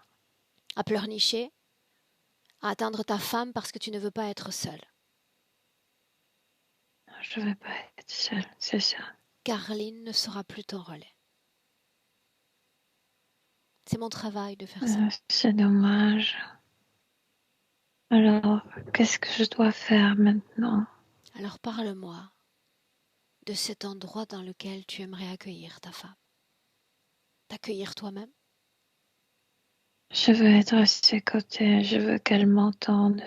À pleurnicher, à attendre ta femme parce que tu ne veux pas être seule. je veux pas être seule, c'est ça. Caroline ne sera plus ton relais. C'est mon travail de faire ça. C'est dommage. Alors, qu'est-ce que je dois faire maintenant? Alors parle-moi de cet endroit dans lequel tu aimerais accueillir ta femme. T'accueillir toi-même? Je veux être à ses côtés, je veux qu'elle m'entende,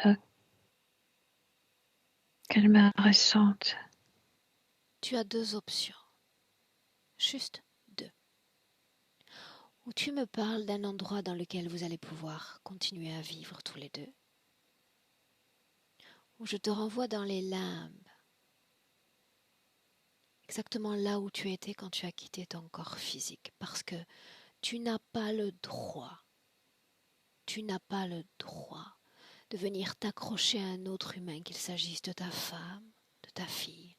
qu'elle me ressente. Tu as deux options. Juste deux. où tu me parles d'un endroit dans lequel vous allez pouvoir continuer à vivre tous les deux, où je te renvoie dans les limbes, exactement là où tu étais quand tu as quitté ton corps physique, parce que tu n'as pas le droit, de venir t'accrocher à un autre humain, qu'il s'agisse de ta femme, de ta fille.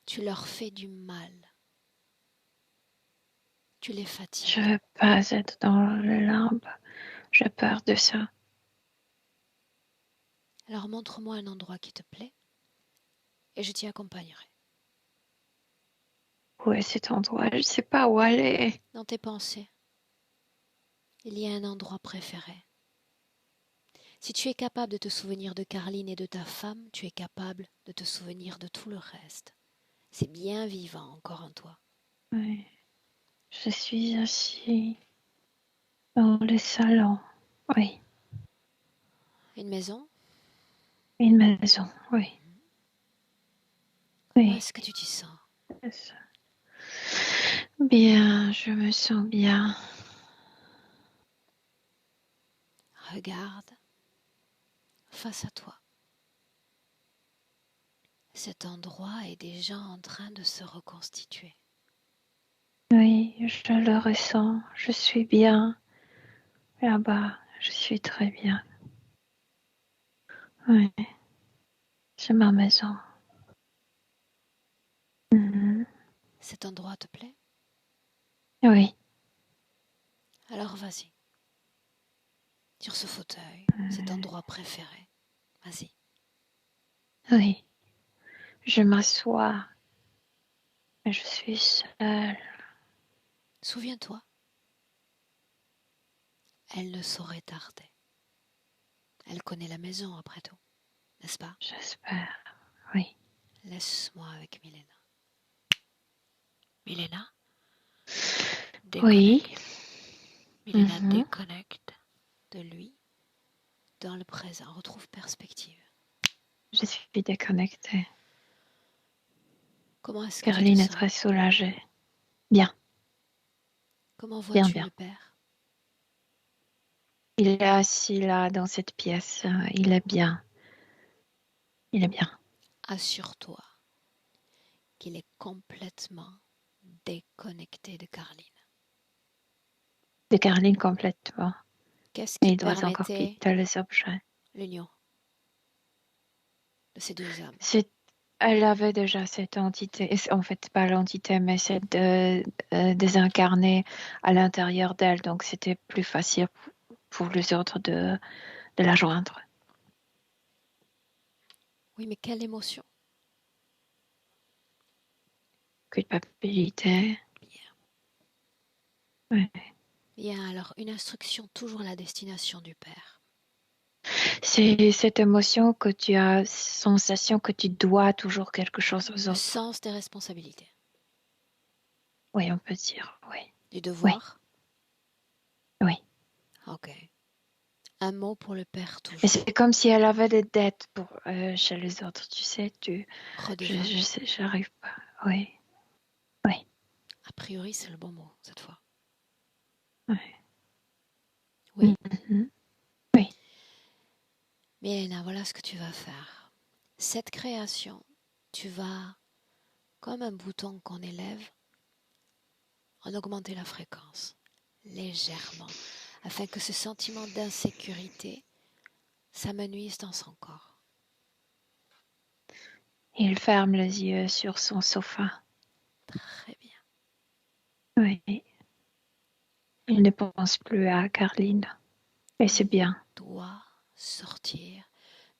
Tu leur fais du mal. Tu les Je fatigues. veux pas être dans le limbe. J'ai peur de ça. Alors montre-moi un endroit qui te plaît et je t'y accompagnerai. Où est cet endroit? Je sais pas où aller. Dans tes pensées, il y a un endroit préféré. Si tu es capable de te souvenir de Carline et de ta femme, tu es capable de te souvenir de tout le reste. C'est bien vivant encore en toi. Oui. Je suis assis dans le salon. Oui. Une maison? Une maison. Oui. Comment Oui. est-ce que tu t'y sens? C'est ça. Bien, je me sens bien. Regarde face à toi. Cet endroit est déjà en train de se reconstituer. Oui, je le ressens. Je suis bien. Là-bas, je suis très bien. Oui, c'est ma maison. Mhm. Cet endroit te plaît? Oui, Alors vas-y. Sur ce fauteuil, cet endroit préféré. Vas-y. oui. Je m'assois. Et je suis seule. Souviens-toi, elle ne saurait tarder. Elle connaît la maison après tout, n'est-ce pas? J'espère. Oui. Laisse-moi avec Milena. Milena, Oui. déconnecte. Milena, Mhm. déconnecte de lui dans le présent. Retrouve perspective. Je suis déconnectée. Comment est-ce que tu te Caroline est sens? très soulagée. Bien, Comment bien, vois-tu bien. le père? Il est assis là dans cette pièce. Il est bien. Il est bien. Assure-toi qu'il est complètement déconnecté de Carline. De Caroline complètement. Qu'est-ce Mais qui il doit encore permettait quitter les objets. l'union de ces deux âmes? Elle avait déjà cette entité, en fait pas l'entité, mais cette désincarnée à l'intérieur d'elle, donc c'était plus facile pour les autres de la joindre. Oui, mais quelle émotion? Culpabilité. Bien. Ouais. Bien, alors une instruction toujours à la destination du père. C'est cette émotion que tu as, sensation que tu dois toujours quelque chose aux Le autres. sens des responsabilités. Oui, on peut dire, oui. Du Oui, devoir? oui. Ok. Un mot pour le père Et toujours. c'est comme si elle avait des dettes chez les autres, tu sais, Redevable. je sais, j'arrive pas. Oui, oui, A priori, c'est le bon mot cette fois. oui. Oui? Mhm. Oui, Bien, voilà ce que tu vas faire. Cette création, tu vas, comme un bouton qu'on élève, en augmenter la fréquence, légèrement, afin que ce sentiment d'insécurité s'amenuise dans son corps. il ferme les yeux sur son sofa. Très bien. Oui, il ne pense plus à Carline. Et c'est Il bien. doit sortir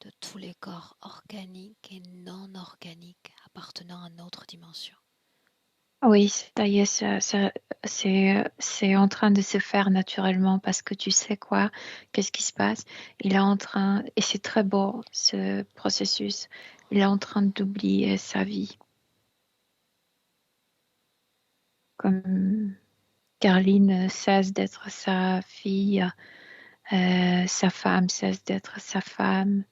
de tous les corps organiques et non organiques appartenant à notre dimension. Oui, ça y est, c'est en train de se faire naturellement parce que tu sais quoi, qu'est-ce qui se passe? Il est en train, et c'est très beau ce processus, il est en train d'oublier sa vie. Comme Carline cesse d'être sa fille, sa femme cesse d'être sa femme,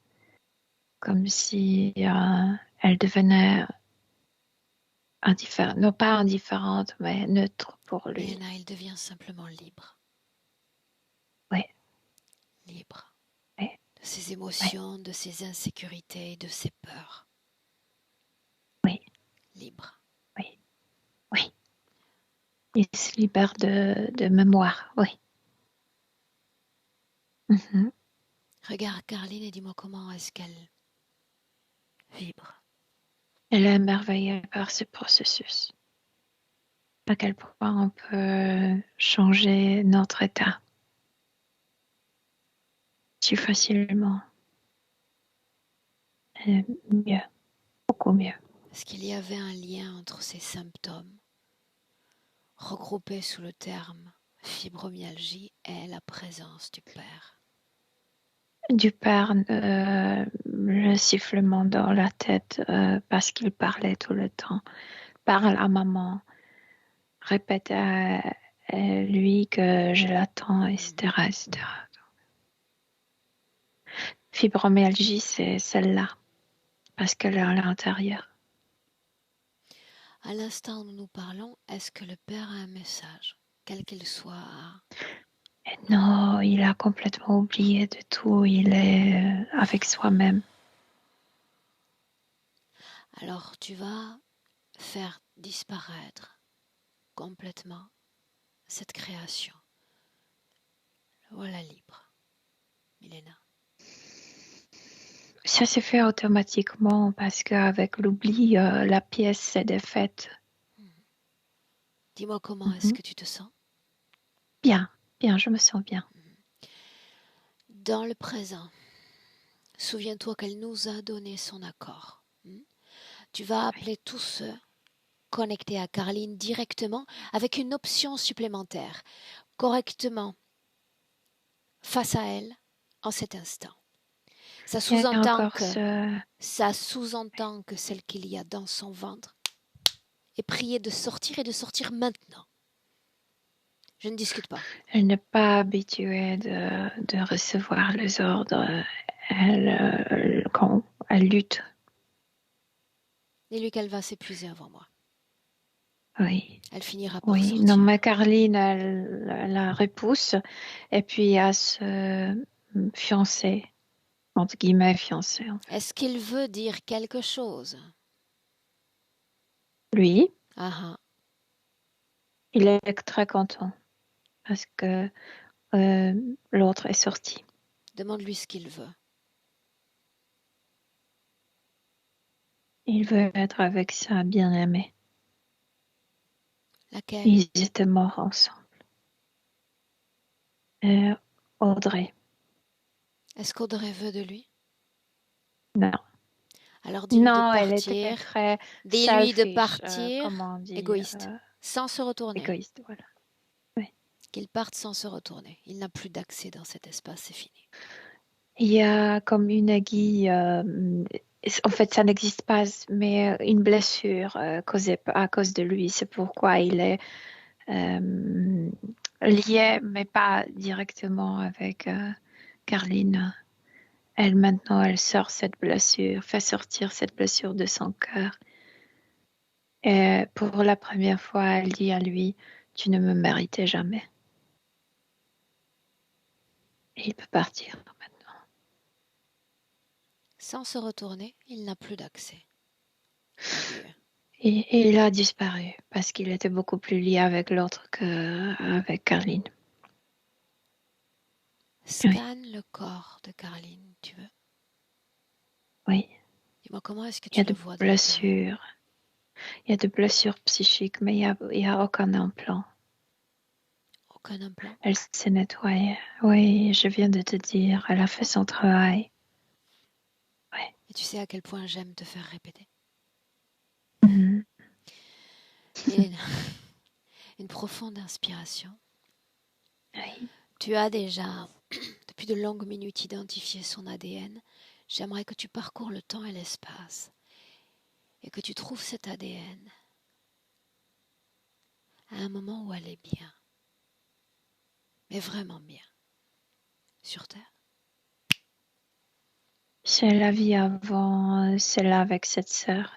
comme si elle devenait non pas indifférente, mais neutre pour lui. Milena, il devient simplement libre. Oui. Libre. Oui. De ses émotions, de ses insécurités, de ses peurs. Oui. Libre. Oui. Oui. Il se libère de mémoire, oui. Mhm. Regarde Caroline et dis-moi comment est-ce qu'elle vibre. Elle est émerveillée par ce processus. À quel point on peut changer notre état si facilement. Mieux, beaucoup mieux. Est-ce qu'il y avait un lien entre ces symptômes, regroupés sous le terme fibromyalgie, et la présence du père? Du père, le sifflement dans la tête parce qu'il parlait tout le temps. Parle à maman, répète à lui que je l'attends, etc., etc. Fibromyalgie, c'est celle-là, parce qu'elle est à l'intérieur. À l'instant où nous parlons, est-ce que le père a un message, quel qu'il soit? Et non, il a complètement oublié de tout, il est avec soi-même. Alors tu vas faire disparaître complètement cette création. Voilà libre, Milena. Ça s'est fait automatiquement parce qu'avec l'oubli, la pièce s'est défaite. Dis-moi comment est-ce Mhm. que tu te sens? Bien, bien, je me sens bien. Dans le présent, souviens-toi qu'elle nous a donné son accord. Tu vas appeler tous ceux connectés à Caroline directement avec une option supplémentaire, correctement face à elle en cet instant. Ça Il y a sous-entend encore que, ce... celle qu'il y a dans son ventre est priée de sortir et de sortir maintenant. Je ne discute pas. Elle n'est pas habituée de recevoir les ordres. Quand elle lutte, Dis-lui qu'elle va s'épuiser avant moi. oui. Elle finira par Oui, non, sortir. mais Caroline, elle la repousse et puis à se fiancer, entre guillemets, fiancé. Est-ce qu'il veut dire quelque chose? Lui, Ah ah. il est très content parce que l'autre est sorti. Demande-lui ce qu'il veut. Il veut être avec sa bien-aimée. Laquelle? Ils étaient morts ensemble. Audrey, Est-ce qu'Audrey veut de lui? non. Alors dis-lui de Non, elle était partir. très Dis-lui de selfish, partir. comment on dit, Égoïste. Sans se retourner. égoïste, voilà. Oui. Qu'il parte sans se retourner. Il n'a plus d'accès dans cet espace, c'est fini. Il y a comme une aiguille, en fait ça n'existe pas, mais une blessure causée à cause de lui. C'est pourquoi il est lié, mais pas directement avec Carline. Elle maintenant, elle sort cette blessure, fait sortir cette blessure de son cœur. Et pour la première fois, elle dit à lui, tu ne me méritais jamais. Et il peut partir maintenant. Sans se retourner, il n'a plus d'accès. Et il a disparu parce qu'il était beaucoup plus lié avec l'autre qu'avec Carline. Scanne le corps de Caroline, tu veux? Oui. Dis-moi comment est-ce que Il y a tu le des vois de l'intérieur? blessures. Il y a des blessures psychiques, mais il y a aucun implant. Aucun implant? Elle s'est nettoyée. Oui, je viens de te dire, elle a fait son travail. Oui. Et tu sais à quel point j'aime te faire répéter. Mhm. Et une profonde inspiration. Oui. Tu as déjà, depuis de longues minutes, identifié son ADN. J'aimerais que tu parcours le temps et l'espace et que tu trouves cet ADN à un moment où elle est bien, mais vraiment bien, sur Terre. C'est la vie avant celle-là avec cette sœur.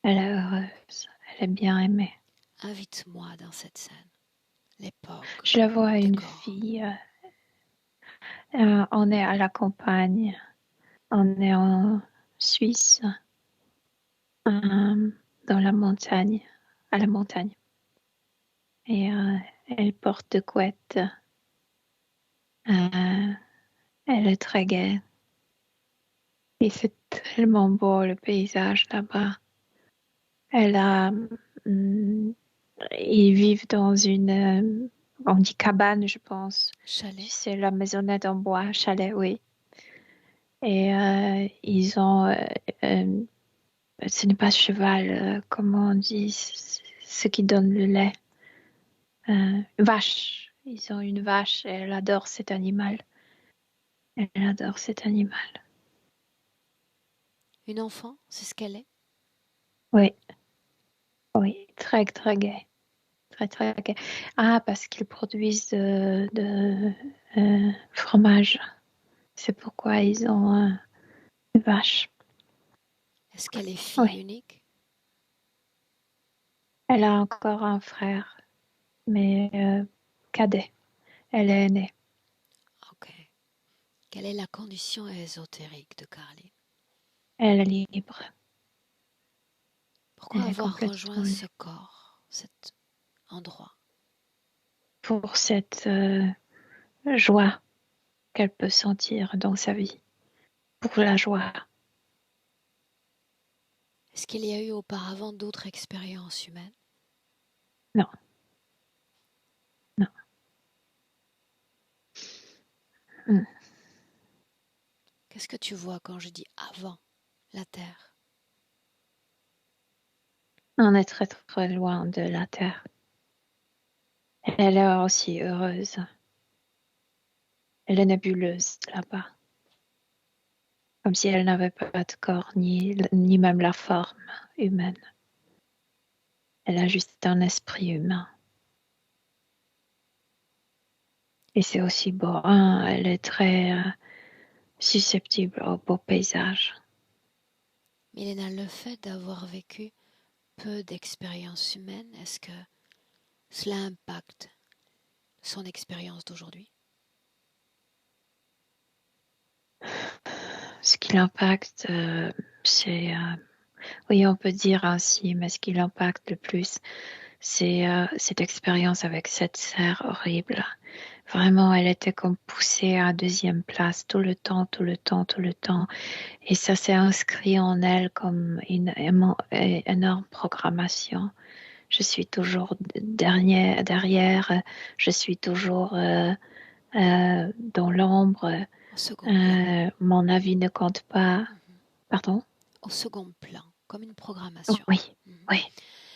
Elle est heureuse. Elle est bien aimée. Invite-moi dans cette scène. L'époque, Je la vois le une décor. fille. On est à la campagne. On est en Suisse, dans la montagne, à la montagne. Et elle porte de couette. Elle est très gaie. Et c'est tellement beau le paysage là-bas. Elle a, ils vivent dans une, on dit cabane, je pense. Chalet. Tu sais, la maisonnette en bois, chalet, oui. Et ils ont, ce n'est pas cheval, comment on dit, ce qui donne le lait. Vache. Ils ont une vache et elle adore cet animal. Elle adore cet animal. Une enfant, c'est ce qu'elle est. Oui, oui, très, très gai. Très, très gai. Ah, parce qu'ils produisent de fromage. C'est pourquoi ils ont une vache. Est-ce qu'elle est fille Oui. unique? Elle a encore un frère, mais cadet. Elle est aînée. Ok. Quelle est la condition ésotérique de Carly? Elle est libre. Pourquoi Elle est avoir complètement rejoint libre. ce corps, cet endroit? Pour cette joie qu'elle peut sentir dans sa vie. Pour la joie. Est-ce qu'il y a eu auparavant d'autres expériences humaines? Non, non. Hmm. Qu'est-ce que tu vois quand je dis avant la Terre? On est très très loin de la terre. Elle est aussi heureuse. Elle est nébuleuse là-bas. Comme si elle n'avait pas de corps, ni même la forme humaine. Elle a juste un esprit humain. Et c'est aussi beau. Elle est très susceptible au beau paysage. Milena, le fait d'avoir vécu peu d'expériences humaines, est-ce que cela impacte son expérience d'aujourd'hui? Ce qui l'impacte, c'est, oui, on peut dire ainsi, mais ce qui l'impacte le plus, c'est cette expérience avec cette serre horrible. Vraiment, elle était comme poussée à deuxième place tout le temps, tout le temps, tout le temps. Et ça s'est inscrit en elle comme une énorme programmation. Je suis toujours derrière, je suis toujours dans l'ombre. Au second plan. Mon avis ne compte pas. Mhm. Pardon? Au second plan, comme une programmation. Oui, Mhm. oui,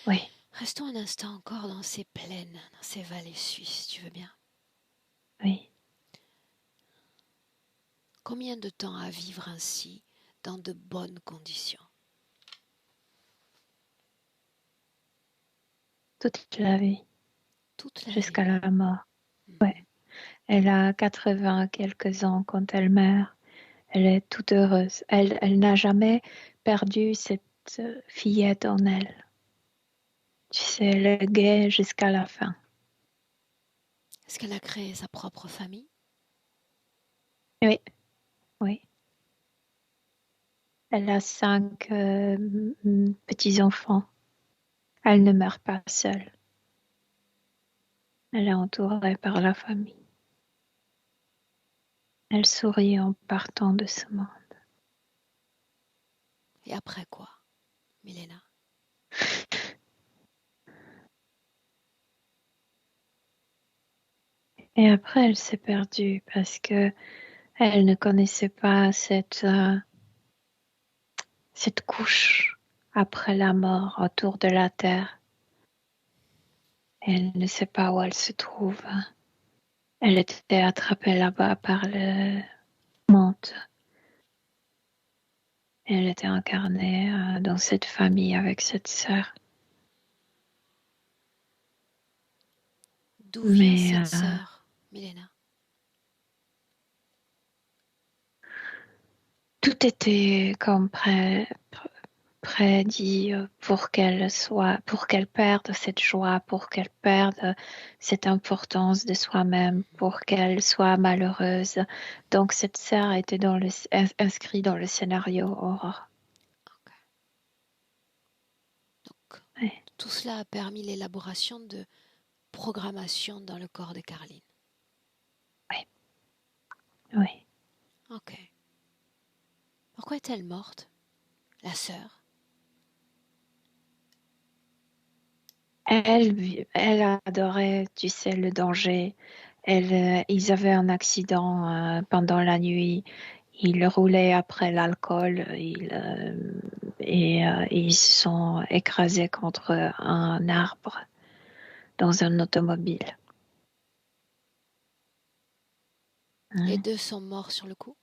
oui, Restons un instant encore dans ces plaines, dans ces vallées suisses, tu veux bien? oui. Combien de temps à vivre ainsi, dans de bonnes conditions? Toute la vie, Toute la jusqu'à vie. la mort. Ouais. Mhm. Elle a 80 quelques ans quand elle meurt. Elle est toute heureuse. Elle n'a jamais perdu cette fillette en elle. Tu sais, elle est gaie jusqu'à la fin. Est-ce qu'elle a créé sa propre famille? Oui, oui. Elle a 5 petits-enfants. Elle ne meurt pas seule. Elle est entourée par la famille. Elle sourit en partant de ce monde. Et après quoi, Milena? Et après, elle s'est perdue parce que elle ne connaissait pas cette couche après la mort autour de la terre. Elle ne sait pas où elle se trouve. Elle était attrapée là-bas par le monde. Elle était incarnée dans cette famille avec cette sœur. D'où vient Mais cette sœur, Milena? tout était comme prêt. prédit pour qu'elle perde cette joie, pour qu'elle perde cette importance de soi-même, pour qu'elle soit malheureuse. Donc cette sœur était inscrite dans le scénario Aurore. Ok. Donc, Oui. tout cela a permis l'élaboration de programmation dans le corps de Caroline. Oui. Ok. Pourquoi est-elle morte, la sœur? Elle adorait, tu sais, le danger. Ils avaient un accident pendant la nuit. Ils roulaient après l'alcool et ils se sont écrasés contre un arbre dans un automobile. Les deux sont morts sur le coup?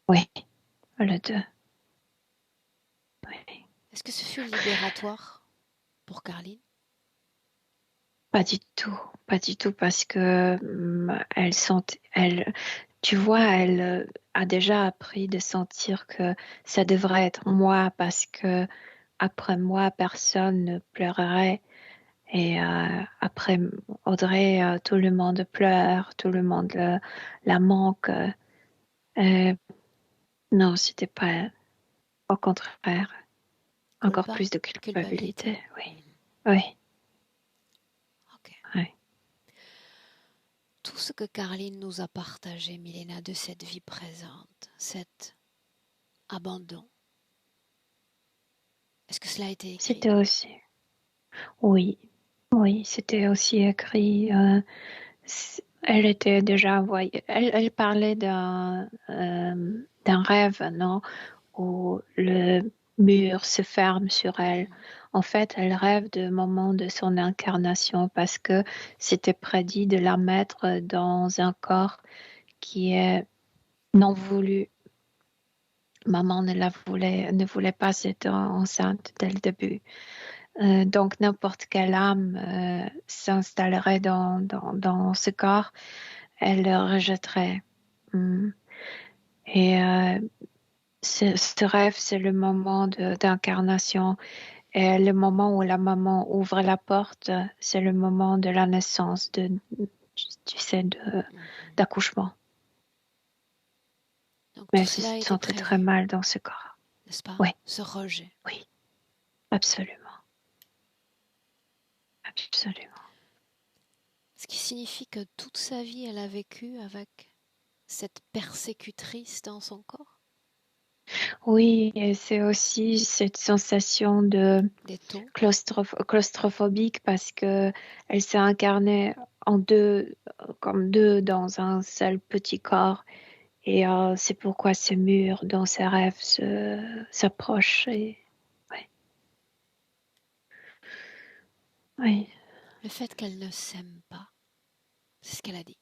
Oui, le deux. Oui. Est-ce que ce fut libératoire pour Caroline? Pas du tout, parce que tu vois, elle a déjà appris de sentir que ça devrait être moi, parce que après moi, personne ne pleurerait. Et après Audrey, tout le monde pleure, tout le monde la manque. Non, c'était pas, au contraire, encore Culpa? plus de Culpabilité? culpabilité. Oui. Ok. Oui. Tout ce que Caroline nous a partagé, Milena, de cette vie présente, cet abandon, est-ce que cela a été écrit? C'était aussi, oui, c'était aussi écrit. Elle était déjà envoyée. Elle parlait d'un rêve, non, où le mur se ferme sur elle. En fait, elle rêve du moment de son incarnation, parce que c'était prédit de la mettre dans un corps qui est non voulu. Maman ne voulait pas être enceinte dès le début. Donc n'importe quelle âme s'installerait dans ce corps, elle le rejetterait. Mm. Et ce rêve, c'est le moment d'incarnation. Et le moment où la maman ouvre la porte, c'est le moment de la naissance, tu sais, d'accouchement. Donc Mais tout elle se cela a été sentait très prévu, mal dans ce corps. n'est-ce pas? Oui, Ce rejet. oui, absolument. Absolument. Ce qui signifie que toute sa vie, elle a vécu avec cette persécutrice dans son corps. Oui, et c'est aussi cette sensation de Des taux. claustrophobique, parce que elle s'est incarnée en deux, comme deux dans un seul petit corps. Et c'est pourquoi ce mur dans ses rêves s'approche. Et ouais, oui. Le fait qu'elle ne s'aime pas, c'est ce qu'elle a dit.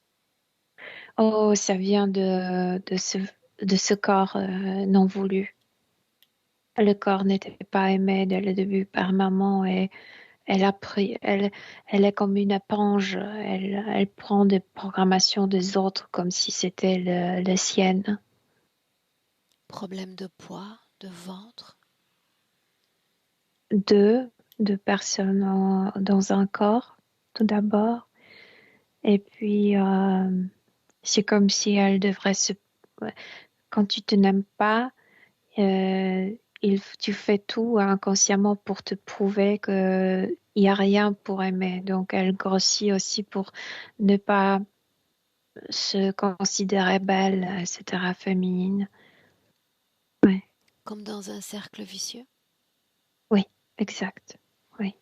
Oh, ça vient de ce corps non voulu. Le corps n'était pas aimé dès le début par maman, et elle a pris, elle est comme une éponge. Elle prend des programmations des autres comme si c'était les siennes. Problème de poids, de ventre. Deux personnes dans un corps, tout d'abord. Et puis, c'est comme si elle devrait se... Quand tu te n'aimes pas, euh, tu fais tout inconsciemment pour te prouver qu'il n'y a rien pour aimer. Donc, elle grossit aussi pour ne pas se considérer belle, etc., féminine. Ouais. Comme dans un cercle vicieux. Oui, exact. Oui.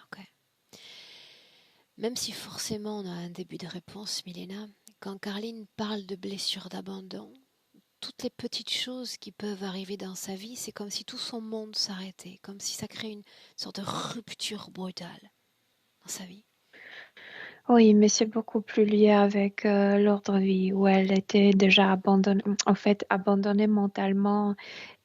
Ok. Même si forcément on a un début de réponse, Milena, quand Caroline parle de blessures d'abandon, toutes les petites choses qui peuvent arriver dans sa vie, c'est comme si tout son monde s'arrêtait, comme si ça crée une sorte de rupture brutale dans sa vie. Oui, mais c'est beaucoup plus lié avec l'ordre vie, où elle était déjà abandonnée mentalement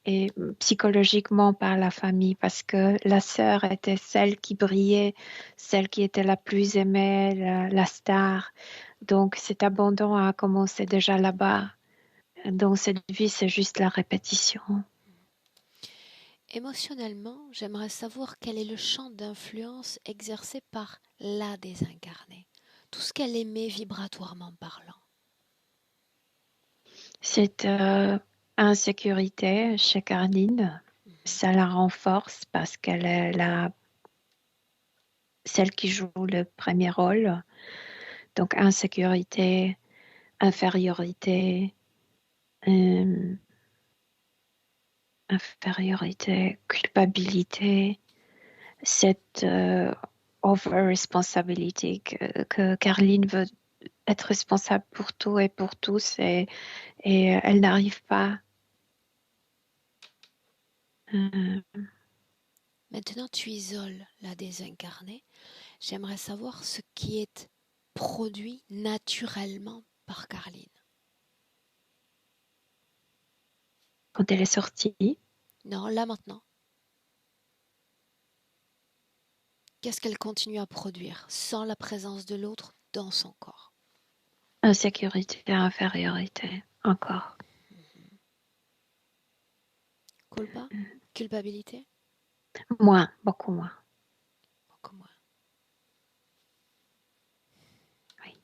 et psychologiquement par la famille, parce que la sœur était celle qui brillait, celle qui était la plus aimée, la star. Donc cet abandon a commencé déjà là-bas. Dans cette vie, c'est juste la répétition. Émotionnellement, j'aimerais savoir quel est le champ d'influence exercé par la désincarnée. Tout ce qu'elle émet vibratoirement parlant. Cette insécurité chez Carline, ça la renforce parce qu'elle est celle qui joue le premier rôle. Donc insécurité, infériorité, euh, culpabilité, cette over-responsibility que Carline veut être responsable pour tout et pour tous et elle n'arrive pas. Maintenant, tu isoles la désincarnée. J'aimerais savoir ce qui est produit naturellement par Carline. Quand elle est sortie, Non, là maintenant. Qu'est-ce qu'elle continue à produire sans la présence de l'autre dans son corps? insécurité, infériorité, encore. Culpa? Culpabilité? Moins, beaucoup moins. Beaucoup moins. Oui.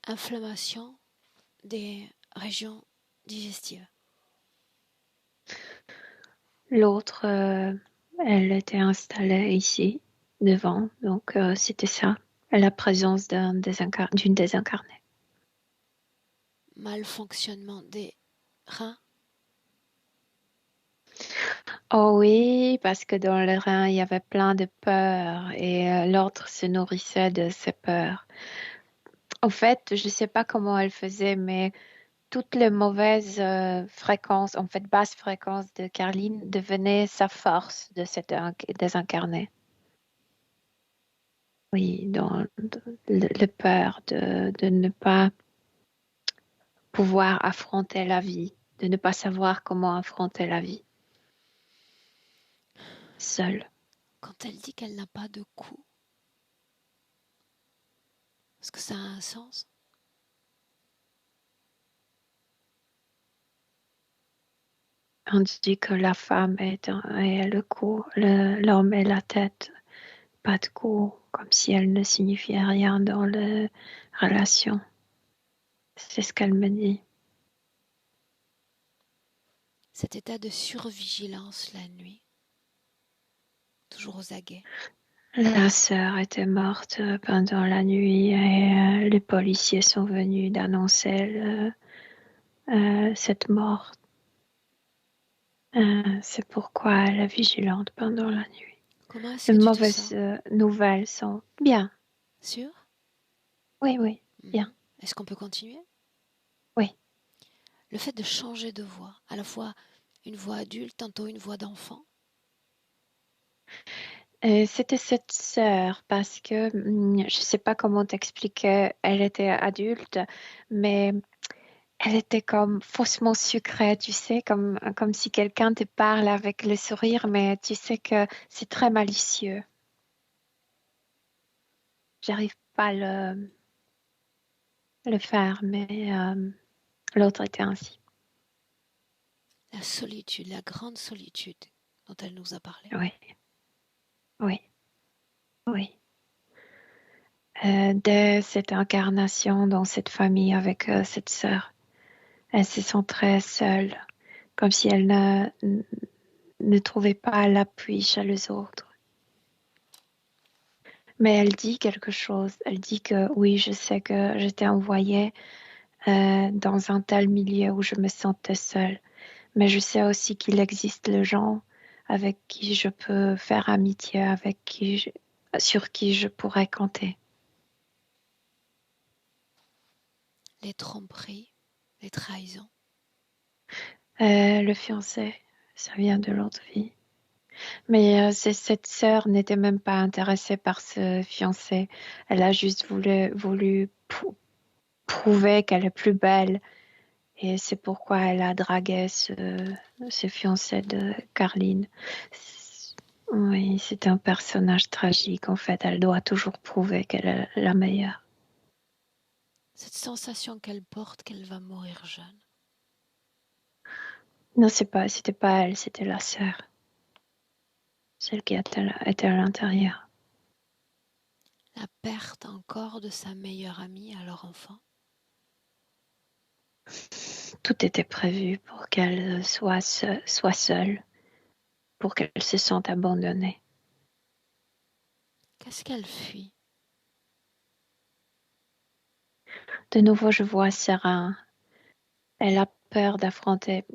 Inflammation des régions digestives. L'autre, elle était installée ici, devant, donc c'était ça, la présence d'une désincarnée. Malfonctionnement des reins. Oh oui, parce que dans le rein, il y avait plein de peurs et l'autre se nourrissait de ces peurs. En fait, je ne sais pas comment elle faisait, mais toutes les mauvaises fréquences, en fait, basse fréquence de Carline devenaient sa force de cette désincarnée. Oui, dans le peur de ne pas pouvoir affronter la vie, de ne pas savoir comment affronter la vie seule. Quand elle dit qu'elle n'a pas de cou, est-ce que ça a un sens? On dit que la femme est le cou, l'homme est la tête, pas de cou, comme si elle ne signifiait rien dans la relation. C'est ce qu'elle me dit. Cet état de survigilance la nuit, toujours aux aguets. La sœur était morte pendant la nuit et les policiers sont venus d'annoncer cette mort. C'est pourquoi elle est vigilante pendant la nuit. Comment est-ce Les que tu te mauvaises sens? nouvelles sont bien. Sûr? Oui, oui, bien. Est-ce qu'on peut continuer? Oui. Le fait de changer de voix, à la fois une voix adulte, tantôt une voix d'enfant. C'était cette sœur parce que je ne sais pas comment t'expliquer, elle était adulte, mais elle était comme faussement sucrée, tu sais, comme si quelqu'un te parle avec le sourire, mais tu sais que c'est très malicieux. J'arrive pas à le faire, mais l'autre était ainsi. La solitude, la grande solitude dont elle nous a parlé. Oui, oui, oui. Dès cette incarnation dans cette famille avec cette sœur, elle se sent très seule, comme si elle ne trouvait pas l'appui chez les autres. Mais elle dit quelque chose. Elle dit que oui, je sais que j'étais envoyée dans un tel milieu où je me sentais seule. Mais je sais aussi qu'il existe les gens avec qui je peux faire amitié, sur qui je pourrais compter. Les tromperies, les trahisons. Le fiancé, ça vient de l'autre vie. Mais cette sœur n'était même pas intéressée par ce fiancé. Elle a juste voulu prouver qu'elle est plus belle. Et c'est pourquoi elle a dragué ce fiancé de Carline. Oui, c'est un personnage tragique. En fait, elle doit toujours prouver qu'elle est la meilleure. Cette sensation qu'elle porte qu'elle va mourir jeune. Non, c'était pas elle, c'était la sœur. celle qui était à l'intérieur. La perte encore de sa meilleure amie à leur enfant. Tout était prévu pour qu'elle soit seule, pour qu'elle se sente abandonnée. Qu'est-ce qu'elle fuit? De nouveau, je vois Sarah. Elle a peur d'affronter,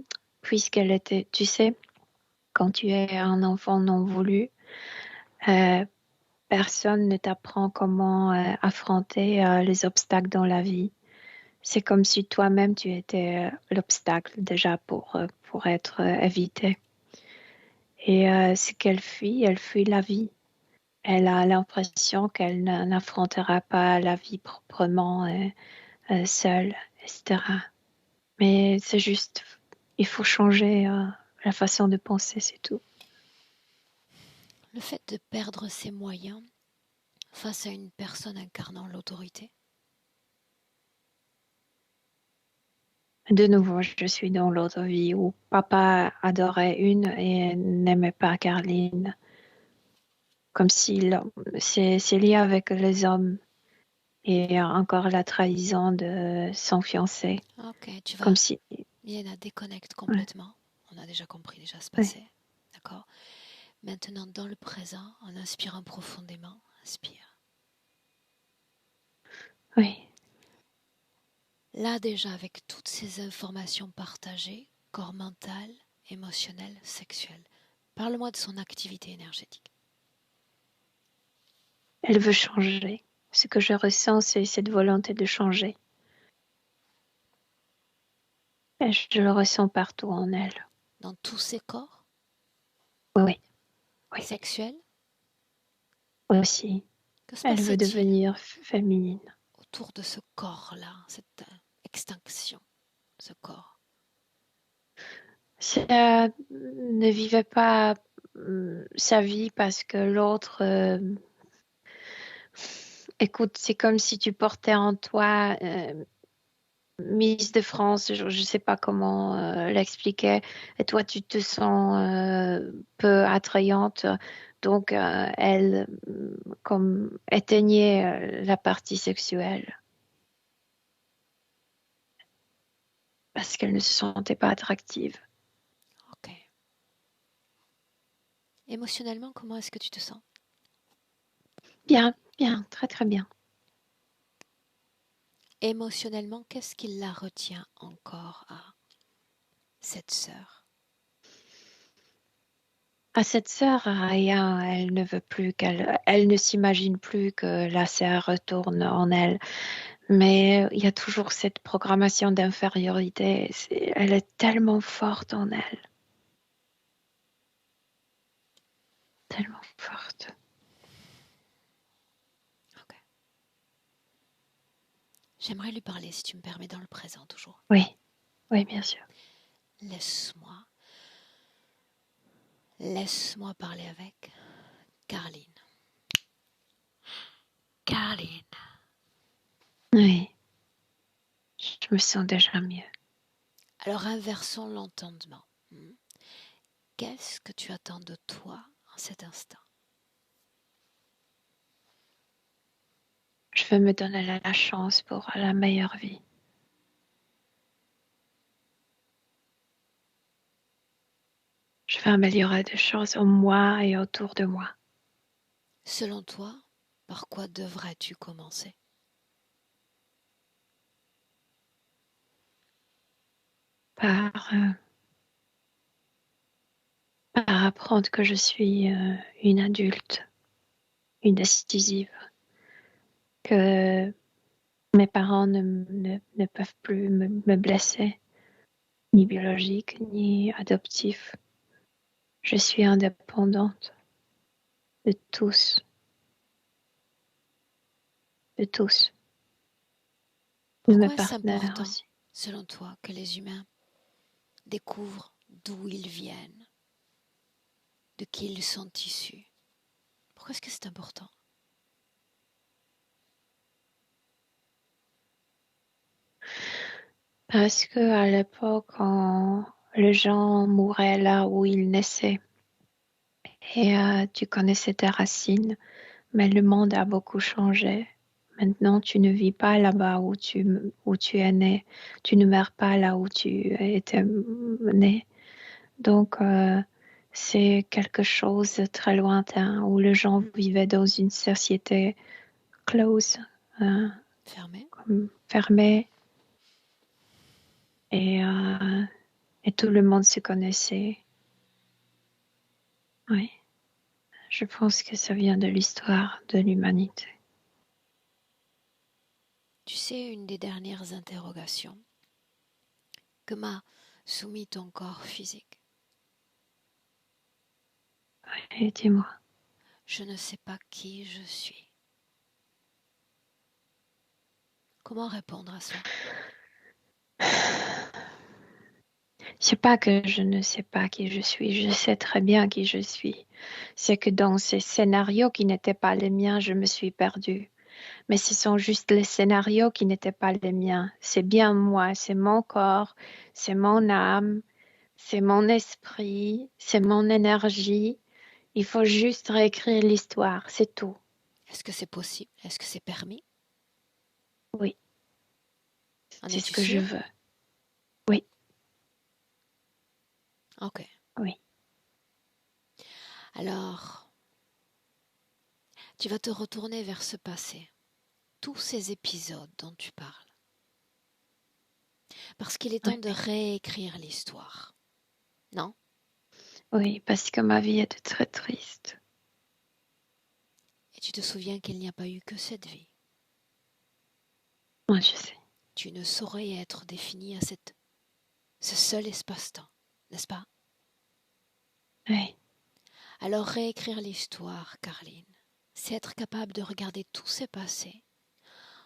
puisqu'elle était, tu sais, quand tu es un enfant non voulu, personne ne t'apprend comment affronter les obstacles dans la vie. C'est comme si toi-même tu étais l'obstacle déjà pour être évité. Et ce qu'elle fuit, elle fuit la vie. Elle a l'impression qu'elle n'affrontera pas la vie proprement seule, etc. Mais c'est juste, il faut changer la façon de penser, c'est tout. Le fait de perdre ses moyens face à une personne incarnant l'autorité. De nouveau, je suis dans l'autre vie où papa adorait une et n'aimait pas Caroline. Comme si c'est lié avec les hommes et encore la trahison de son fiancé. Ok, tu Comme vas, si, Milena, déconnecte ouais, complètement. On a déjà compris déjà ce ouais, passé. D'accord? Maintenant, dans le présent, en inspirant profondément, inspire. oui. Là déjà, avec toutes ces informations partagées, corps mental, émotionnel, sexuel, parle-moi de son activité énergétique. Elle veut changer. Ce que je ressens, c'est cette volonté de changer. Et je le ressens partout en elle. Dans tous ses corps, Oui, oui, sexuels, aussi. que se Elle veut passait-il devenir féminine. autour de ce corps-là, cette extinction, ce corps? Ça ne vivait pas sa vie parce que l'autre, écoute, c'est comme si tu portais en toi Miss de France, je ne sais pas comment l'expliquer, et toi tu te sens peu attrayante, donc elle comme éteignait la partie sexuelle parce qu'elle ne se sentait pas attractive. Ok. Émotionnellement, comment est-ce que tu te sens? Bien, bien, très très bien. Émotionnellement, qu'est-ce qui la retient encore à cette sœur? À cette sœur, rien, elle ne veut plus elle ne s'imagine plus que la sœur retourne en elle. Mais il y a toujours cette programmation d'infériorité. Elle est tellement forte en elle. Tellement forte. Ok. J'aimerais lui parler, si tu me permets, dans le présent toujours. Oui, oui, bien sûr. Laisse-moi, laisse-moi parler avec Caroline. Caroline, Oui, je me sens déjà mieux. alors inversons l'entendement. Qu'est-ce que tu attends de toi en cet instant? Je veux me donner la chance pour la meilleure vie. Je veux améliorer des choses en moi et autour de moi. Selon toi, par quoi devrais-tu commencer? Par, par apprendre que je suis une adulte, une décisive, que mes parents ne peuvent plus me blesser, ni biologique, ni adoptif. Je suis indépendante de tous, de tous, de mes Pourquoi est-ce partenaires important, aussi. selon toi, que les humains découvrent d'où ils viennent, de qui ils sont issus? Pourquoi est-ce que c'est important? Parce que à l'époque, quand les gens mouraient là où ils naissaient, Et tu connaissais tes racines, mais le monde a beaucoup changé. Maintenant, tu ne vis pas là-bas où tu es né. Tu ne meurs pas là où tu étais né. Donc, c'est quelque chose de très lointain où les gens vivaient dans une société close, euh, Fermé. fermée, et tout le monde se connaissait. Oui, je pense que ça vient de l'histoire de l'humanité. Tu sais, une des dernières interrogations que m'a soumis ton corps physique. Oui, dis-moi. Je ne sais pas qui je suis. Comment répondre à cela? C'est pas que je ne sais pas qui je suis, je sais très bien qui je suis. C'est que dans ces scénarios qui n'étaient pas les miens, je me suis perdue. Mais ce sont juste les scénarios qui n'étaient pas les miens. C'est bien moi, c'est mon corps, c'est mon âme, c'est mon esprit, c'est mon énergie. Il faut juste réécrire l'histoire, c'est tout. Est-ce que c'est possible? Est-ce que c'est permis? Oui, En c'est ce es-tu que je sûr? veux. Oui, Ok. oui. Alors, tu vas te retourner vers ce passé, tous ces épisodes dont tu parles, parce qu'il est temps de Oui, réécrire l'histoire. Non? oui, parce que ma vie était très triste. Et tu te souviens qu'il n'y a pas eu que cette vie. Moi, je sais. Tu ne saurais être défini à ce seul espace-temps, n'est-ce pas? Oui, Alors réécrire l'histoire, Carline, c'est être capable de regarder tous ces passés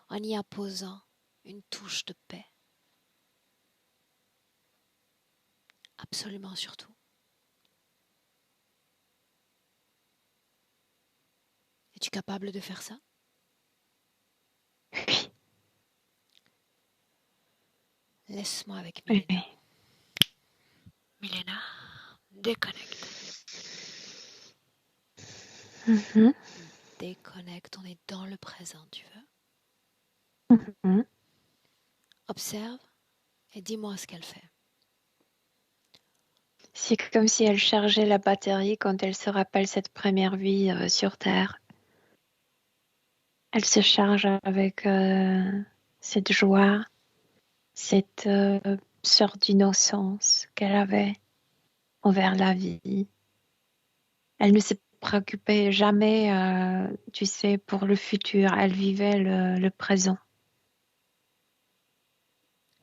en y apposant une touche de paix. Absolument surtout. Es-tu capable de faire ça? oui, Laisse-moi avec oui. Milena. Milena, déconnecte. Mhm, Déconnecte, on est dans le présent, tu mhm. veux? Observe et dis-moi ce qu'elle fait. C'est comme si elle chargeait la batterie quand elle se rappelle cette première vie sur Terre. Elle se charge avec cette joie, cette sorte d'innocence qu'elle avait envers la vie. Elle ne se préoccupait jamais, tu sais, pour le futur. Elle vivait le présent.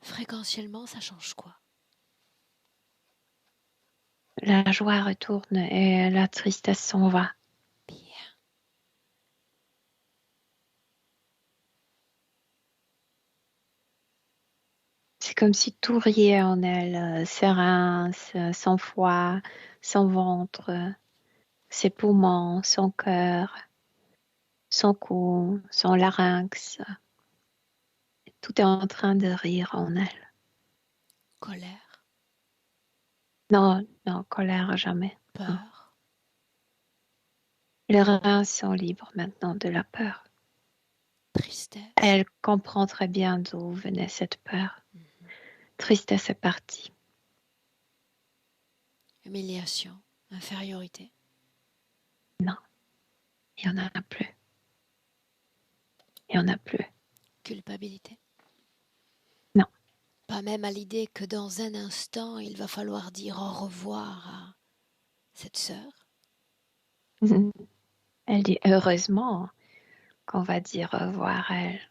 Fréquentiellement, ça change quoi? La joie retourne et la tristesse s'en va. Bien. C'est comme si tout riait en elle, ses reins, son foie, son ventre, ses poumons, son cœur, son cou, son larynx. Tout est en train de rire en elle. Colère, Non, non, colère jamais. Non. peur, Les reins sont libres maintenant de la peur. tristesse, Elle comprend très bien d'où venait cette peur. mhm, Tristesse est partie. humiliation, infériorité, Non, il n'y en a plus. Il n'y en a plus. culpabilité. Non. Pas même à l'idée que dans un instant, il va falloir dire au revoir à cette sœur. Elle dit heureusement qu'on va dire au revoir à elle.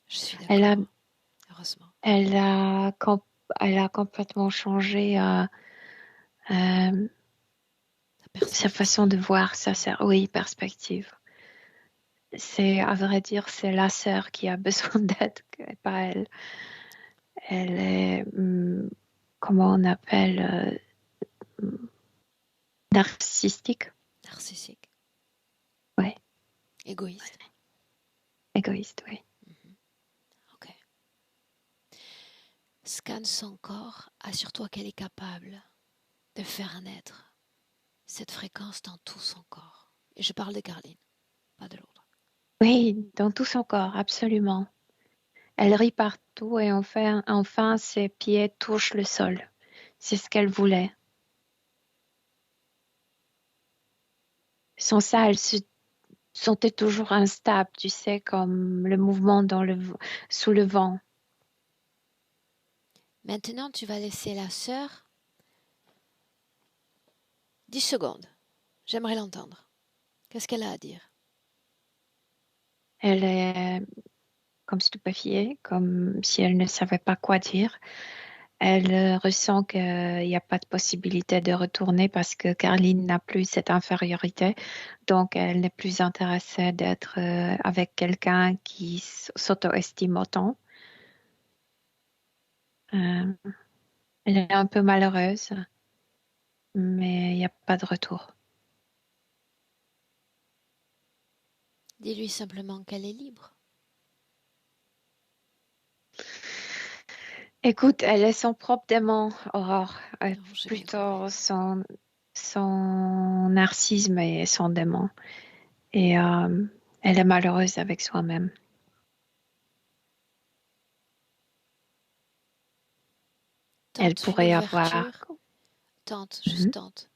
Je suis Elle a, d'accord, heureusement. elle a, elle a complètement changé euh, La sa perspective. façon de voir sa sœur. Oui, perspective. C'est, à vrai dire, c'est la sœur qui a besoin d'aide, pas elle. Elle est, comment on appelle, narcissique. Narcissique, Oui, égoïste. égoïste, oui. Mhm, ok. Scanne son corps, assure-toi qu'elle est capable de faire naître cette fréquence dans tout son corps. Et je parle de Caroline, pas de l'autre. Oui, dans tout son corps, absolument. Elle rit partout et enfin ses pieds touchent le sol. C'est ce qu'elle voulait. Sans ça, elle se sentait toujours instable, tu sais, comme le mouvement sous le vent. Maintenant, tu vas laisser la sœur 10 secondes. J'aimerais l'entendre. Qu'est-ce qu'elle a à dire? Elle est comme stupéfiée, comme si elle ne savait pas quoi dire. Elle ressent qu'il n'y a pas de possibilité de retourner parce que Carline n'a plus cette infériorité. Donc, elle n'est plus intéressée d'être avec quelqu'un qui s'auto-estime autant. Euh, Elle est un peu malheureuse, mais il n'y a pas de retour. Dis-lui simplement qu'elle est libre. Écoute, elle est son propre démon, Aurore. Non, j'ai bien compris. Plutôt son narcissisme et son démon. Et elle est malheureuse avec soi-même. Elle Tente une pourrait avoir... ouverture. Tente, Mhm, juste tente.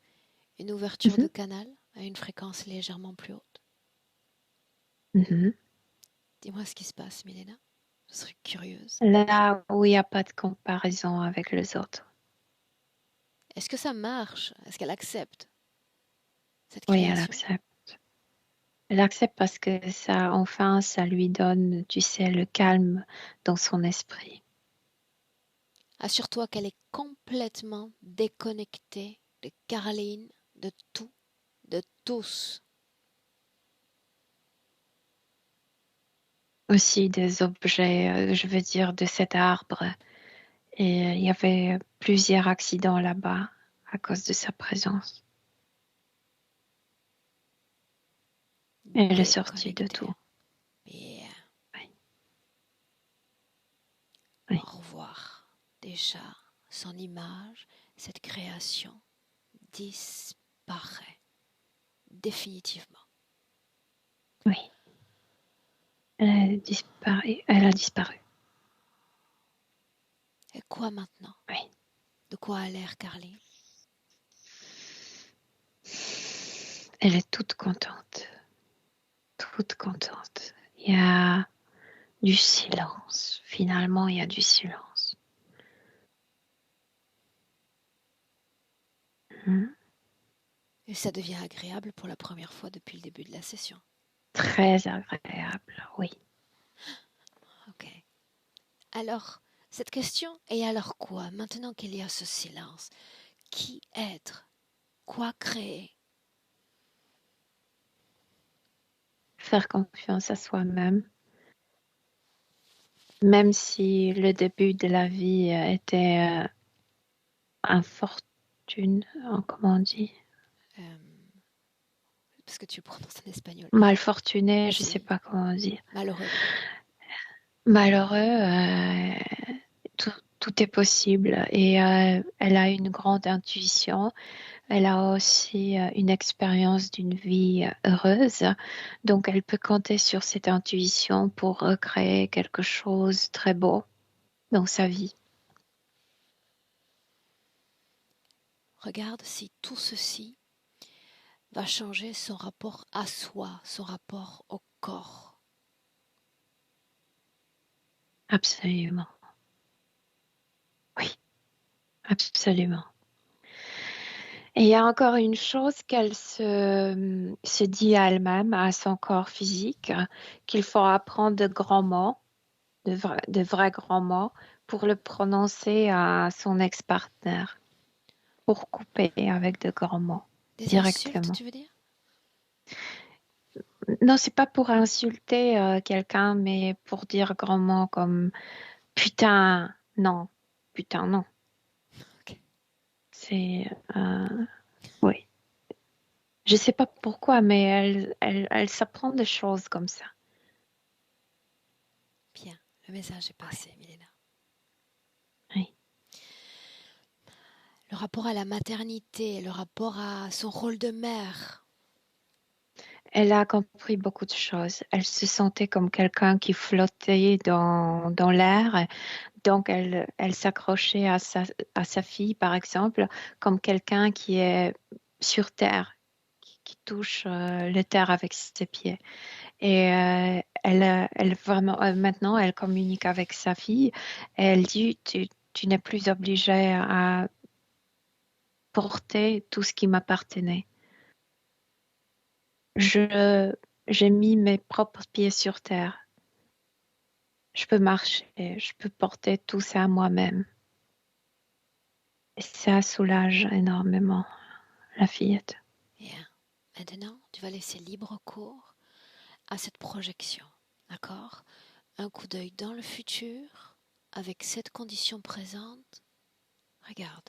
Une ouverture de mhm, canal à une fréquence légèrement plus haute. mhm. Dis-moi ce qui se passe, Milena. Je serais curieuse. Là où il n'y a pas de comparaison avec les autres. Est-ce que ça marche? Est-ce qu'elle accepte cette Oui, elle création? accepte. Elle accepte parce que ça, enfin, ça lui donne, tu sais, le calme dans son esprit. Assure-toi qu'elle est complètement déconnectée de Caroline, de tout, de tous. Aussi des objets, je veux dire, de cet arbre. Et il y avait plusieurs accidents là-bas à cause de sa présence. Elle est sortie de Déconnectée. tout. Bien. Oui, oui, Au revoir. Déjà, son image, cette création, disparaît définitivement. oui. Elle a disparu. Elle a disparu. Et quoi maintenant? Oui. De quoi a l'air Carly? Elle est toute contente. Toute contente. Il y a du silence. Finalement, il y a du silence. Hmm. Et ça devient agréable pour la première fois depuis le début de la session. Très agréable, oui. Ok. Alors, cette question, et alors quoi? Maintenant qu'il y a ce silence, qui être? Quoi créer? Faire confiance à soi-même. Même si le début de la vie était infortune, comment on dit? Euh, Parce que tu prononces en espagnol. Mal fortuné, je sais Vas-y. pas comment dire. Malheureux. Malheureux, tout, tout est possible et elle a une grande intuition. Elle a aussi une expérience d'une vie heureuse, donc elle peut compter sur cette intuition pour recréer quelque chose de très beau dans sa vie. Regarde si tout ceci va changer son rapport à soi, son rapport au corps. Absolument. Oui, absolument. Et il y a encore une chose qu'elle se dit à elle-même, à son corps physique, qu'il faut apprendre de grands mots, de vrais grands mots, pour le prononcer à son ex-partenaire, pour couper avec de grands mots Des insultes, directement. tu veux dire? Non, c'est pas pour insulter quelqu'un, mais pour dire grands mots comme putain, non, putain, non. Ok. C'est oui. Je sais pas pourquoi, mais elle s'apprend des choses comme ça. Bien, le message est Oui, passé, Milena. oui. Le rapport à la maternité, le rapport à son rôle de mère. Elle a compris beaucoup de choses. Elle se sentait comme quelqu'un qui flottait dans l'air. Donc, elle s'accrochait à sa fille, par exemple, comme quelqu'un qui est sur terre, qui touche la terre avec ses pieds. Et elle vraiment, maintenant, elle communique avec sa fille. Et elle dit, tu n'es plus obligée à porter tout ce qui m'appartenait. J'ai mis mes propres pieds sur terre. Je peux marcher, je peux porter tout ça moi-même. Et ça soulage énormément la fillette. Bien. Maintenant, tu vas laisser libre cours à cette projection. D'accord? Un coup d'œil dans le futur, avec cette condition présente. Regarde.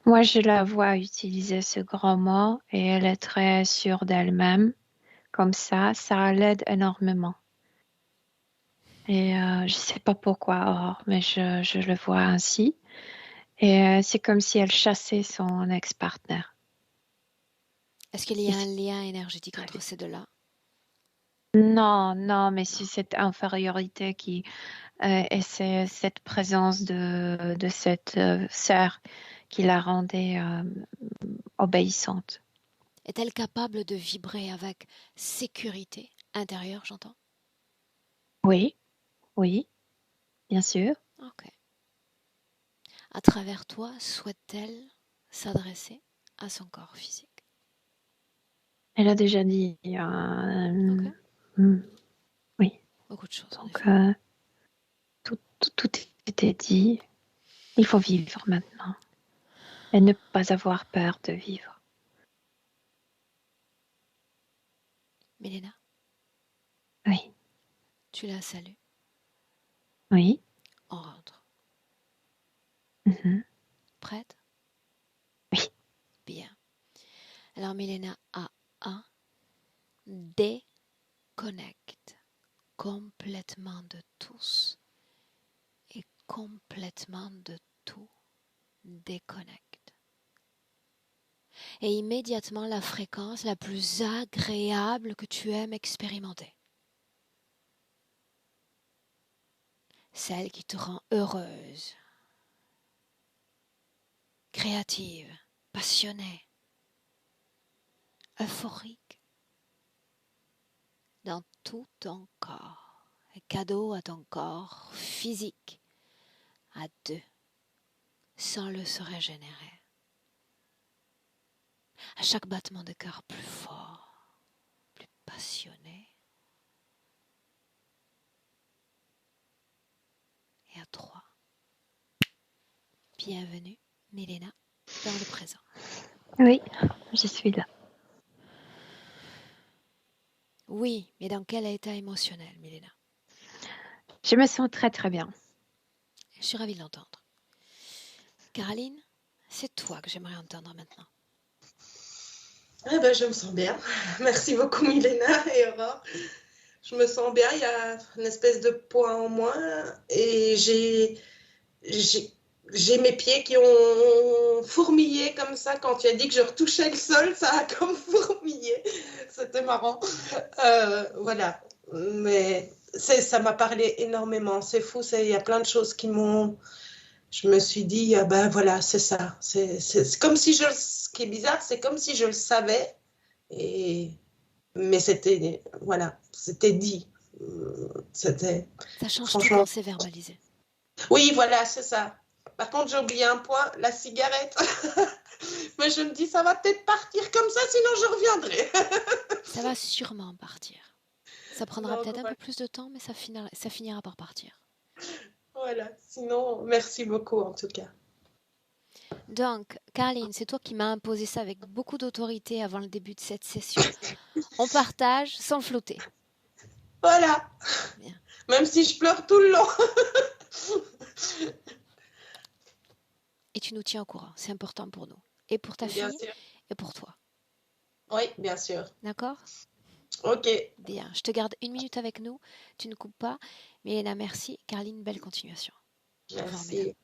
Moi, je la vois utiliser ce grand mot et elle est très sûre d'elle-même. Comme ça l'aide énormément. Et je ne sais pas pourquoi, Aurore, mais je le vois ainsi. Et c'est comme si elle chassait son ex-partenaire. Est-ce qu'il y a un lien énergétique entre ces deux-là? Non, mais c'est cette infériorité et c'est cette présence de cette sœur qui la rendait obéissante. Est-elle capable de vibrer avec sécurité intérieure, j'entends? Oui, bien sûr. Ok. À travers toi, souhaite-t-elle s'adresser à son corps physique? Elle a déjà dit. Ok. Oui. Beaucoup de choses, en Donc, effet. tout était dit. Il faut vivre maintenant. Et ne pas avoir peur de vivre. Milena, Oui. tu la salues. Oui. On rentre. Mhm. Prête? Oui. Bien. Alors, Milena a 1. Déconnecte complètement de tous et complètement de tout. Déconnecte. Et immédiatement la fréquence la plus agréable que tu aimes expérimenter. Celle qui te rend heureuse, créative, passionnée, euphorique dans tout ton corps. Un cadeau à ton corps physique à 2, sans le se régénérer. À chaque battement de cœur plus fort, plus passionné. Et à 3. Bienvenue, Milena, dans le présent. Oui, je suis là. Oui, mais dans quel état émotionnel, Milena? Je me sens très très bien. Je suis ravie de l'entendre. Caroline, c'est toi que j'aimerais entendre maintenant. Eh ben, je me sens bien. Merci beaucoup, Milena et Aurore. Je me sens bien. Il y a une espèce de poids en moins et j'ai mes pieds qui ont fourmillé comme ça. Quand tu as dit que je retouchais le sol, ça a comme fourmillé. C'était marrant. Voilà. Mais ça m'a parlé énormément. C'est fou. Il y a plein de choses qui m'ont. Je me suis dit, ah ben voilà, c'est ça. C'est comme si ce qui est bizarre, c'est comme si je le savais. Mais c'était dit. C'était, Ça change tout franchement. quand c'est verbalisé. Oui, voilà, c'est ça. Par contre, j'ai oublié un point, la cigarette. Mais je me dis, ça va peut-être partir comme ça, sinon je reviendrai. Ça va sûrement partir. Ça prendra Donc, peut-être un peu voilà. plus de temps, mais ça finira par partir. Voilà. Sinon, merci beaucoup en tout cas. Donc, Caroline, c'est toi qui m'as imposé ça avec beaucoup d'autorité avant le début de cette session. On partage sans flotter. Voilà. Bien. Même si je pleure tout le long. Et tu nous tiens au courant. C'est important pour nous. Et pour ta Bien fille, sûr. et pour toi. Oui, bien sûr. D'accord? Ok. Bien. Je te garde 1 minute avec nous. Tu ne coupes pas. Milena, merci. Caroline, belle continuation. Au revoir, mesdames. Merci.